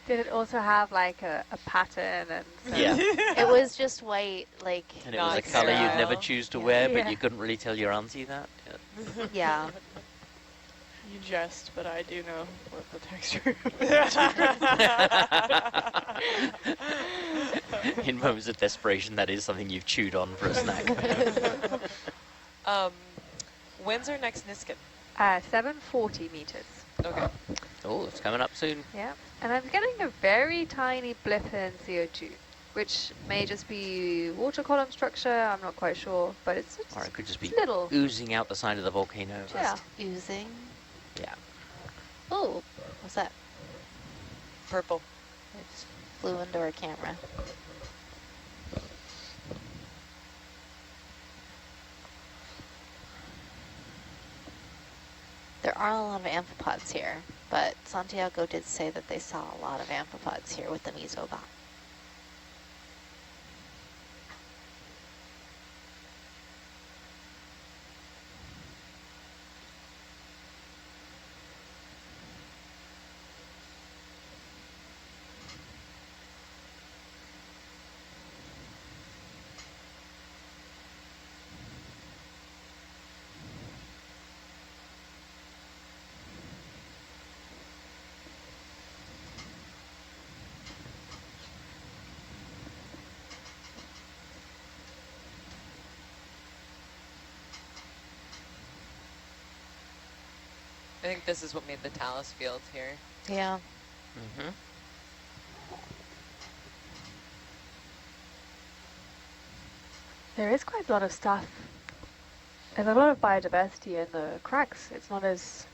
M: did it also have like a pattern and?
L: Yeah.
J: It was just white, like.
L: And it was a
K: Nice
L: colour you'd
K: style.
L: never choose to wear, but
M: Yeah.
L: you couldn't really tell your auntie that.
J: Yeah.
N: You jest, but I do know what the texture.
L: In moments of desperation, that is something you've chewed on for a snack.
K: When's our next Niskin?
M: 740 meters.
K: Okay.
L: Oh, it's coming up soon.
M: Yeah, and I'm getting a very tiny blip in CO2, which may just be water column structure, I'm not quite sure, but it's
L: Or it could just be
M: little.
L: oozing out the side of the volcano.
M: Yeah.
J: Oozing.
L: Yeah.
J: Oh, what's that?
K: Purple.
J: It just flew into our camera. There are a lot of amphipods here, but Santiago did say that they saw a lot of amphipods here with the Mesobot.
K: I think this is what made the talus field here.
J: Yeah.
L: Mm-hmm.
M: There is quite a lot of stuff. There's a lot of biodiversity in the cracks. It's not as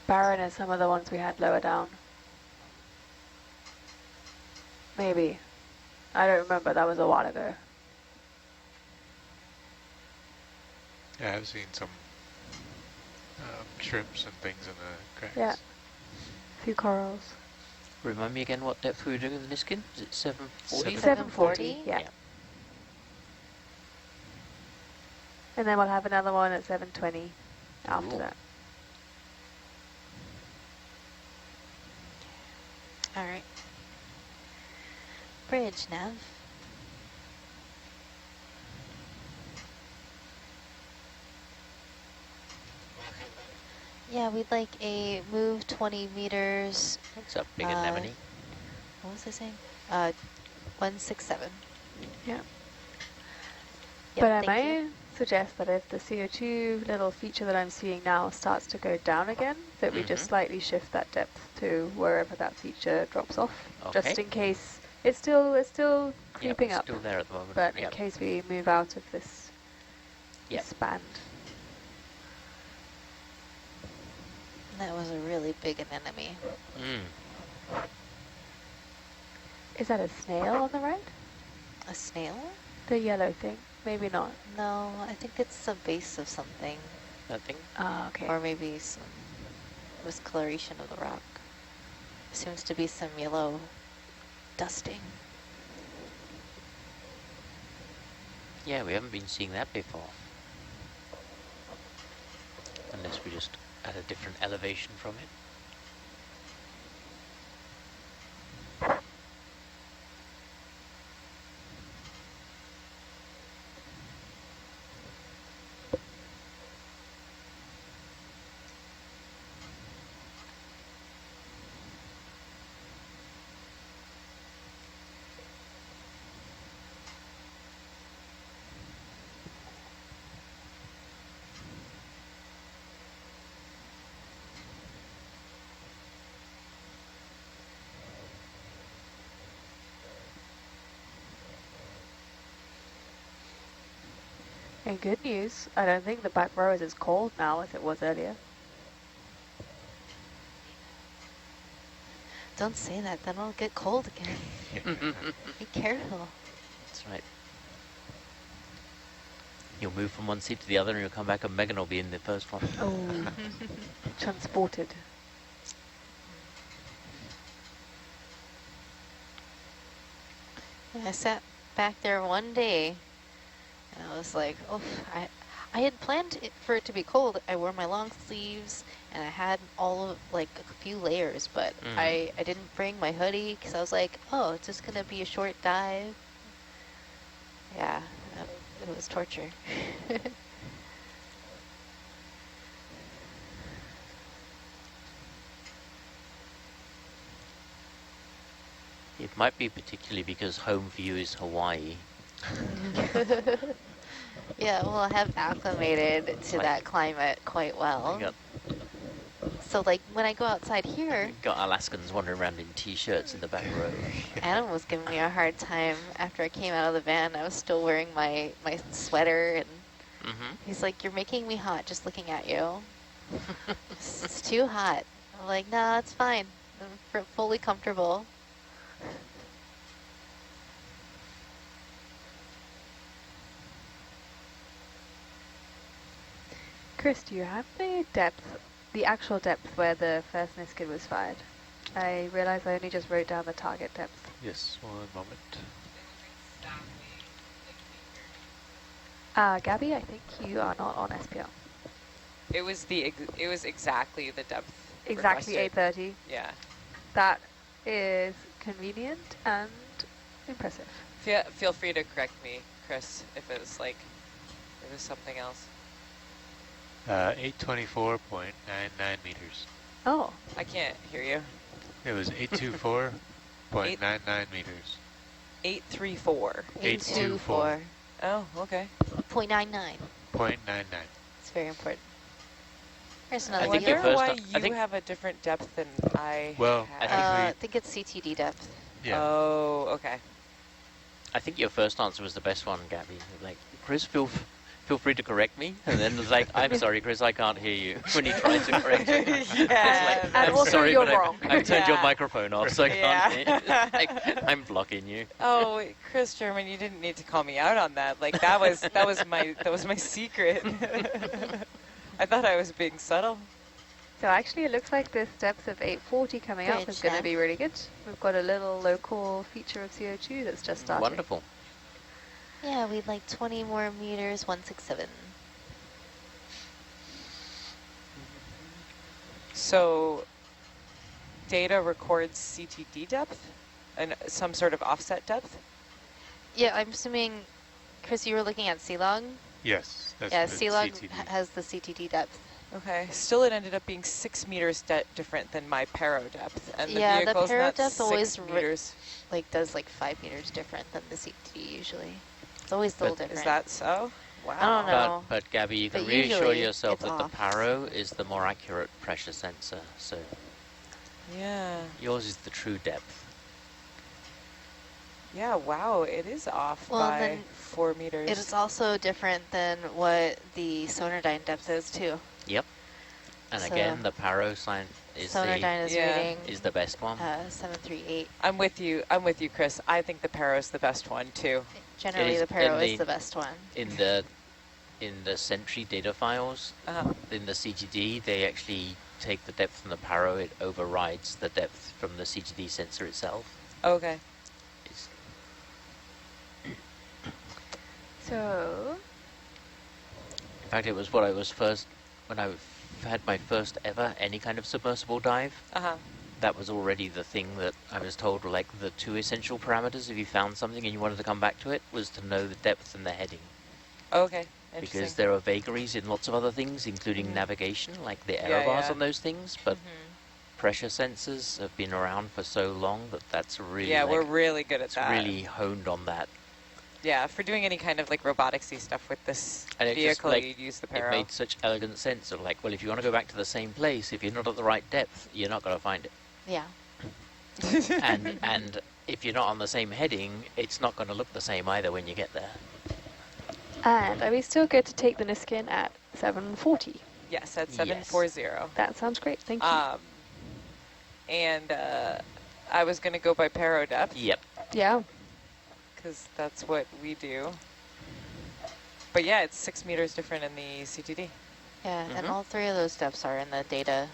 M: barren as some of the ones we had lower down. Maybe. I don't remember, that was a while ago.
Q: Yeah, I've seen some shrimps and things in the cracks.
M: Yeah. A few corals.
L: Remind me again what depth we were doing with the Niskin? Is it 740?
M: 740, yeah. And then we'll have another one at 720 after
L: Ooh.
M: that.
J: All right. Bridge, Nav. Yeah, we'd like a move 20 meters.
L: What's up, big anemone?
J: What was I saying? 167.
M: Yeah.
J: Yep,
M: But I
J: thank you.
M: might suggest that if the CO2 little feature that I'm seeing now starts to go down again, that we just slightly shift that depth to wherever that feature drops off, just in case it's still creeping up.
L: Still there at the moment.
M: But in case we move out of this band.
J: That was a really big anemone.
M: Is that a snail on the right?
J: A snail?
M: The yellow thing? Maybe not.
J: No, I think it's a base of something.
L: Nothing?
M: Ah, okay.
J: Or maybe some discoloration of the rock. Seems to be some yellow dusting.
L: Yeah, we haven't been seeing that before. Unless we just at a different elevation from it.
M: And good news, I don't think the back row is as cold now as it was earlier.
J: Don't say that, then it'll get cold again. Be careful.
L: That's right. You'll move from one seat to the other and you'll come back and Megan will be in the first one.
M: Oh, transported.
J: I sat back there one day and I was like, oh, I had planned for it to be cold. I wore my long sleeves and I had all of like a few layers, but I didn't bring my hoodie because I was like, oh, it's just gonna be a short dive. Yeah, it was torture.
L: It might be particularly because home for you is Hawaii.
J: Yeah, well, I have acclimated to that climate quite well.
L: You got
J: So like when I go outside here,
L: Got Alaskans wandering around in t-shirts in the back row.
J: Adam was giving me a hard time after I came out of the van. I was still wearing my sweater, and he's like, "You're making me hot just looking at you. It's too hot." I'm like, "No, it's fine. I'm fully comfortable."
M: Chris, do you have the depth, the actual depth where the first Niskin was fired? I realize I only just wrote down the target depth.
Q: Yes, 1 moment.
M: Gabby, I think you are not on SPL.
K: It was exactly the depth.
M: Exactly
K: requested.
M: 830.
K: Yeah.
M: That is convenient and impressive.
K: Feel free to correct me, Chris, if it was something else.
Q: 824.99 meters.
M: Oh.
K: I can't hear you.
Q: It was 824.99 meters.
K: 834.
Q: 824.
K: Oh, okay.
J: 0.99.
Q: 0.99.
J: It's very important. There's
K: I
J: another
K: wonder
J: deal.
K: why you have a different depth than I
Q: Well,
K: have.
J: I think it's CTD depth.
Q: Yeah.
K: Oh, okay.
L: I think your first answer was the best one, Gabby. Like, Chris, feel free to correct me. And then it's like, I'm sorry, Chris, I can't hear you. When he tries to correct you.
K: Yeah.
L: Like,
M: And
L: I'm
M: also
L: sorry,
M: you're
L: but
M: wrong.
L: I've turned your
K: Yeah.
L: microphone off, so I can't hear you. Like, I'm blocking you.
K: Oh, Chris German, you didn't need to call me out on that. Like that was my secret. I thought I was being subtle.
M: So actually it looks like this depth of 840 coming up
J: Good
M: is going to
J: stuff.
M: be really good. We've got a little local feature of CO2 that's just starting.
L: Wonderful.
J: Yeah, we'd like 20 more meters, 167.
K: So data records CTD depth and some sort of offset depth?
J: Yeah, I'm assuming, Chris, you were looking at C-Log?
Q: Yes, that's
J: Yeah,
Q: the
J: C-Log
Q: CTD.
J: has the CTD depth.
K: Okay. Still, it ended up being 6 meters different than my paro depth, and the
J: Yeah, the
K: vehicle's
J: paro
K: not
J: depth
K: 6
J: always
K: meters.
J: does like 5 meters different than the CTD usually. It's always a little different.
K: Is that so? Wow.
J: I don't know.
L: But Gabby, you can
J: But
L: reassure
J: usually
L: yourself
J: it's
L: that
J: off.
L: the Paro is the more accurate pressure sensor. So
K: Yeah.
L: yours is the true depth.
K: Yeah, wow, it is off
J: Well,
K: by
J: then
K: 4 meters.
J: It is also different than what the Sonardyne depth is too.
L: Yep. And
J: So-
L: again, the Paro sign is
J: Sonardyne is
K: Yeah.
J: reading
L: is the best one.
J: 738.
K: I'm with you, Chris. I think the Paro's the best one, too.
J: Generally,
L: is
J: the Paro
L: in
J: is the best one.
L: In the Sentry data files, in the CTD, they actually take the depth from the Paro. It overrides the depth from the CTD sensor itself.
K: Okay.
M: So,
L: In fact, it was what I was first, when I had my first ever any kind of submersible dive. That was already the thing that I was told were like the 2 essential parameters if you found something and you wanted to come back to it, was to know the depth and the heading.
K: Okay.
L: Because there are vagaries in lots of other things, including navigation, like the error
K: Yeah,
L: bars
K: yeah.
L: on those things, but pressure sensors have been around for so long that that's really
K: Yeah,
L: like,
K: we're really good at
L: it's
K: that.
L: really honed on that.
K: Yeah, for doing any kind of like roboticsy stuff with this
L: And it just,
K: vehicle,
L: like,
K: you'd use the
L: It
K: Paro.
L: made such elegant sense of like, well, if you want to go back to the same place, if you're not at the right depth, you're not going to find it.
J: Yeah.
L: and if you're not on the same heading, it's not going to look the same either when you get there.
M: and are we still good to take the Niskin at 740?
K: Yes, at 740.
M: That sounds great. Thank you.
K: And I was going to go by Paro depth.
L: Yep.
M: Yeah.
K: Because that's what we do. But yeah, it's 6 meters different in the CTD.
J: Yeah, and all 3 of those depths are in the data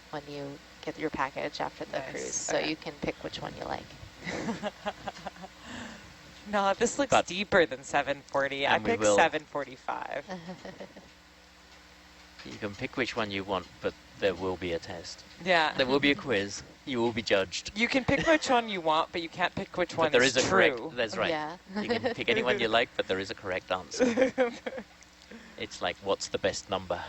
J: when you get your package after the cruise, so
K: Okay.
J: you can pick which one you like.
K: No, this looks deeper than 740. I
L: And we
K: picked
L: will-
K: 745.
L: You can pick which one you want, but there will be a test.
K: Yeah.
L: There will be a quiz. You will be judged.
K: You can pick which one you want, but you can't pick which one
L: But there is a
K: true.
L: correct. That's right.
J: Yeah.
L: You can pick any one you like, but there is a correct answer. It's like, what's the best number?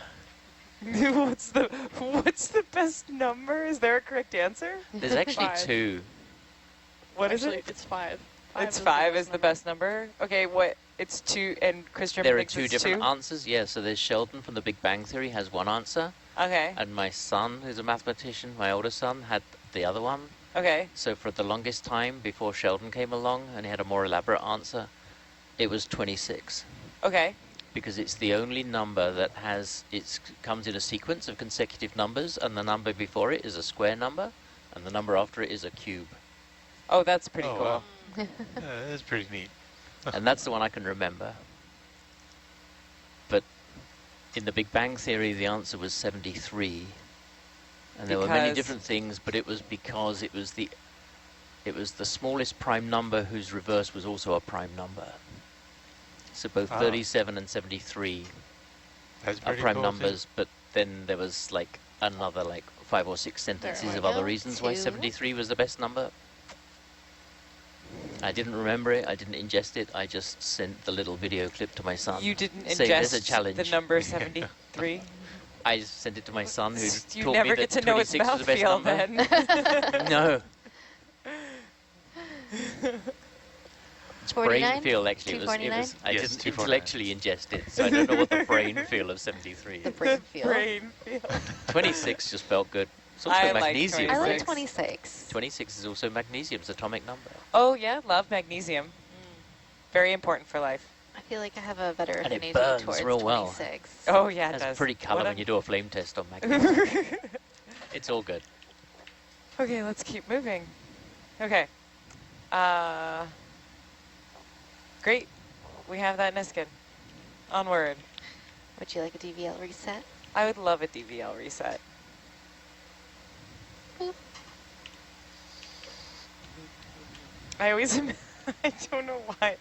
K: What's the best number? Is there a correct answer?
L: There's actually
K: 5.
L: 2.
K: What is
N: Actually,
K: it?
N: It's 5.
K: It's 5 is the best number. Okay, what it's 2, and Chris German
L: There are
K: thinks
L: 2
K: it's
L: different
K: 2?
L: answers. Yeah, so there's Sheldon from The Big Bang Theory has one answer,
K: Okay.
L: and my son, who's a mathematician, my older son, had the other one.
K: Okay.
L: So for the longest time before Sheldon came along and he had a more elaborate answer, it was 26.
K: Okay.
L: Because it's the only number that comes in a sequence of consecutive numbers, and the number before it is a square number, and the number after it is a cube.
K: Oh, that's pretty
Q: Oh,
K: cool.
Q: wow. That's pretty neat.
L: And that's the one I can remember. But in The Big Bang Theory, the answer was 73. And there were many
K: Because-
L: different things, but it was because it was the smallest prime number whose reverse was also a prime number. So both 37 and 73
Q: That's
L: are
Q: pretty
L: prime
Q: cool,
L: numbers, but then there was like another like 5 or 6 sentences
J: we
L: of other
J: go,
L: reasons why
J: 2.
L: 73 was the best number. I didn't remember it, I didn't ingest it, I just sent the little video clip to my son.
K: You didn't
L: saying there's a
K: ingest
L: challenge.
K: the number 73?
L: I just sent it to my son, who
K: You
L: taught
K: never
L: me
K: get
L: that
K: to know its
L: 26 was the best
K: mouthfeel
L: number.
K: then.
L: No. It's brain
J: 49?
L: feel actually. It was,
J: 249?
L: I
Q: Yes,
L: didn't
Q: 249.
L: intellectually ingest it, so I don't know what the brain feel of 73
J: The
L: is.
J: brain feel.
K: Brain feel.
L: 26 just felt good. It's also
K: I like
L: magnesium.
J: I like
L: right?
J: 26.
L: 26 is also magnesium's atomic number.
K: Oh, yeah, love magnesium. Very important for life.
J: I feel like I have a better
L: And it
J: affinity
L: burns
J: towards
L: real well.
J: 26.
K: Oh, yeah, it
L: That's
K: does.
L: pretty colour
K: What
L: when
K: a-
L: you do a flame test on magnesium. It's all good.
K: Okay, let's keep moving. Okay. Great. We have that Niskin. Onward.
J: Would you like a DVL reset?
K: I would love a DVL reset.
J: Boop.
K: I always, I don't know why.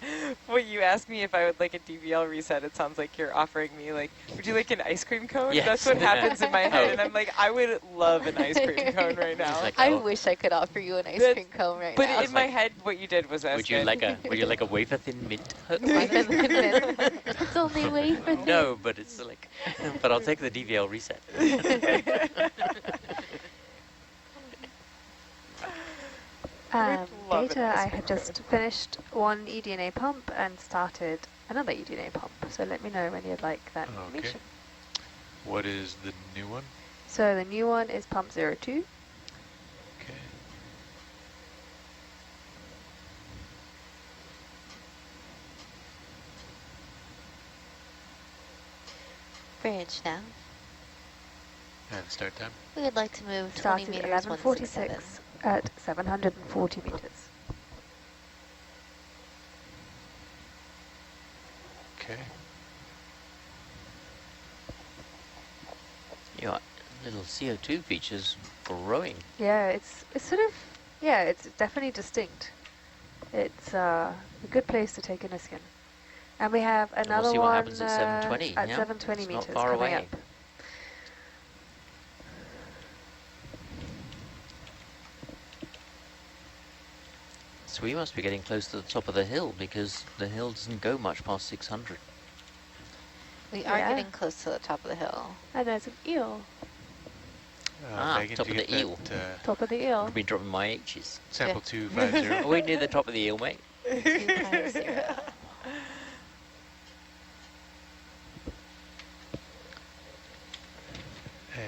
K: When you ask me if I would like a DVL reset, it sounds like you're offering me like, would you like an ice cream cone?
L: Yes.
K: That's what happens in my head,
L: Oh.
K: and I'm like, I would love an ice cream cone right now.
L: Like,
J: I
L: oh,
J: wish I could offer you an ice
K: That's-
J: cream cone right
K: But
J: now.
K: in my head, what you did was ask
L: would you like a wafer thin mint?
J: It's only wafer thin.
L: No, but it's like, but I'll take the DVL reset.
K: love
M: Data,
K: an
M: I
K: ice cream
M: had just finished one eDNA pump and started another eDNA pump. So let me know when you'd like that
Q: Okay.
M: information.
Q: What is the new one?
M: So the new one is pump 02.
Q: Okay.
J: Bridge now.
Q: And start time.
J: We would like to move 20
M: Started
J: meters,
M: 1146
J: 167.
M: at 740 meters.
Q: Okay.
L: Your little CO2 features growing.
M: Yeah, it's sort of, yeah, it's definitely distinct. It's a good place to take a Niskin. And we have
L: And
M: another
L: we'll see
M: one
L: what happens at 720.
M: at
L: yeah?
M: 720
L: It's
M: meters
L: not far
M: coming
L: away.
M: up.
L: So we must be getting close to the top of the hill because the hill doesn't go much past 600.
J: We are
M: Yeah.
J: getting close to the top of the hill.
M: And there's an eel.
Q: Megan,
L: top
Q: did
L: of
Q: you
L: the
Q: get
L: eel.
Q: that,
M: Top of the eel.
L: I've been dropping my H's.
Q: sample
J: Yeah.
Q: 250?
L: Are we near the top of the eel, mate?
J: 250.
Q: And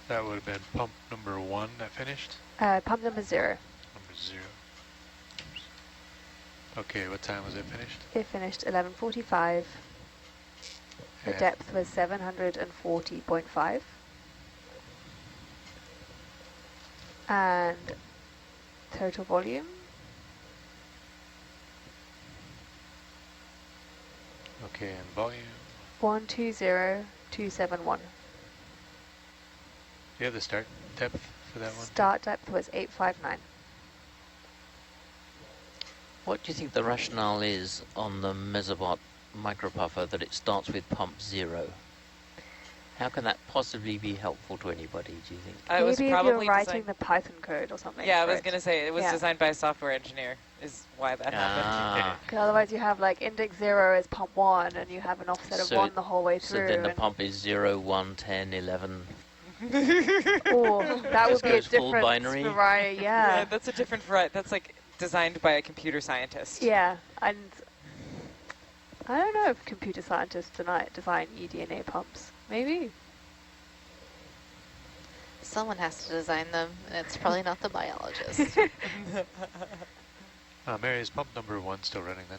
Q: that would have been pump number 1 that finished.
M: Pump number 0.
Q: Number 0. Oops. Okay, what time was it finished?
M: It finished 11:45. The
Q: And
M: depth was 740.5. And total volume,
Q: Okay, and volume.
M: 120,271.
Q: Do you have the start depth for that one?
M: Start depth was 859.
L: What do you think the rationale is on the Mesobot micropuffer that it starts with pump 0? How can that possibly be helpful to anybody, do you think?
K: It was
M: Maybe if
K: probably
M: you're writing
K: designed-
M: the Python code or something.
K: Yeah, I
M: for
K: was
M: it.
K: going to say, it was
M: Yeah.
K: designed by a software engineer, is why that happened.
L: Ah,
M: 'Cause otherwise you have like index 0 is pump 1 and you have an offset of
L: So
M: 1 the whole way
L: so
M: through.
L: then the
M: and-
L: pump is 0, 1, 10, 11.
M: Or that would
L: Just
M: be a
L: goes full
M: different
L: binary?
M: variety,
K: Yeah,
M: yeah.
K: that's a different variety. That's like designed by a computer scientist.
M: Yeah, and I don't know if computer scientists tonight design eDNA pumps. Maybe.
J: Someone has to design them, and it's probably not the biologist.
Q: Mary, is pump number 1 still running then?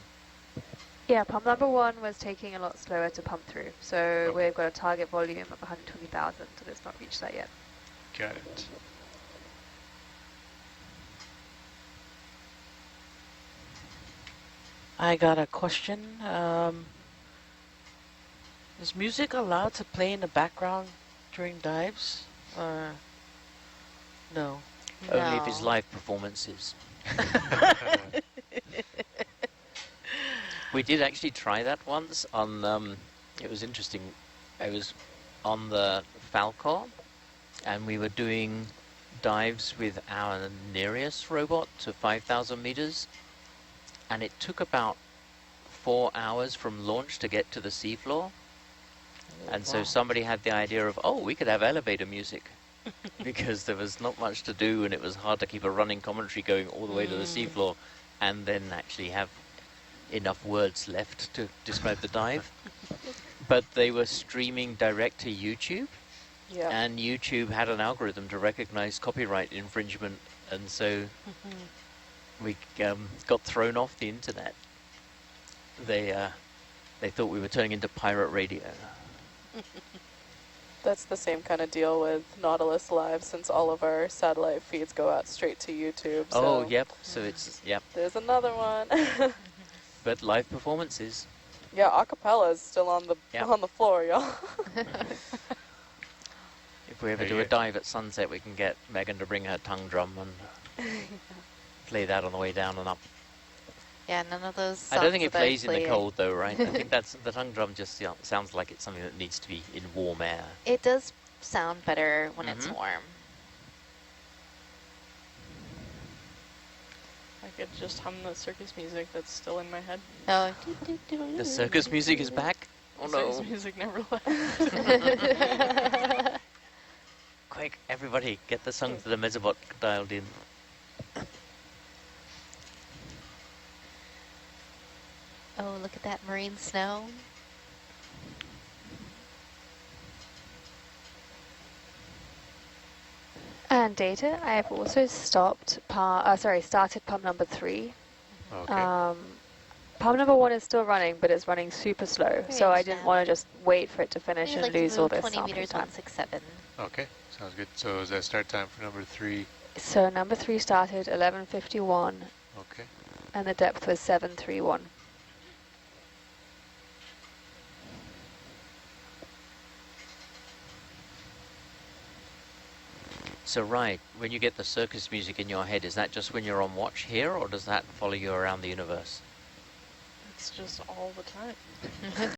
M: Yeah, pump number 1 was taking a lot slower to pump through. So
Q: Okay.
M: we've got a target volume of 120,000, so it's not reached that yet.
Q: Got it.
P: I got a question. Is music allowed to play in the background during dives? Or no?
L: Only if it's live performances. We did actually try that once on, it was interesting. I was on the Falcor, and we were doing dives with our Nereus robot to 5,000 meters, and it took about 4 hours from launch to get to the seafloor. And so somebody had the idea of, oh, we could have elevator music, because there was not much to do, and it was hard to keep a running commentary going all the way to the seafloor, and then actually have enough words left to describe the dive. But they were streaming direct to YouTube, and YouTube had an algorithm to recognize copyright infringement, and so we got thrown off the internet. They thought we were turning into pirate radio.
O: That's the same kind of deal with Nautilus Live, since all of our satellite feeds go out straight to YouTube. So
L: Oh, yep. So it's, yep.
O: there's another one.
L: But live performances.
O: Yeah, acapella is still on the floor, y'all.
L: If we ever do a dive at sunset, we can get Megan to bring her tongue drum and play that on the way down and up.
J: Yeah, none of those songs
L: I don't think it
J: that
L: plays in the
J: play-
L: cold though, right? I think that's the tongue drum just sounds like it's something that needs to be in warm air.
J: It does sound better when it's warm.
N: I could just hum the circus music that's still in my head.
J: Oh.
L: The circus music is back? Oh
N: Circus
L: no.
N: music never left.
L: Quick, everybody, get the song to the Mesobot dialed in.
J: Oh, look at that marine snow.
M: And data, I have also started pump number 3.
Q: Okay.
M: Pump number 1 is still running, but it's running super slow. So I didn't want to just wait for it to finish and lose all this
J: 20
M: sampling
J: meters,
M: time.
J: 167.
Q: Okay, sounds good. So is that start time for number 3?
M: So number 3 started 11:51,
Q: Okay.
M: and the depth was 731.
L: So right, when you get the circus music in your head, is that just when you're on watch here, or does that follow you around the universe?
N: It's just all the time.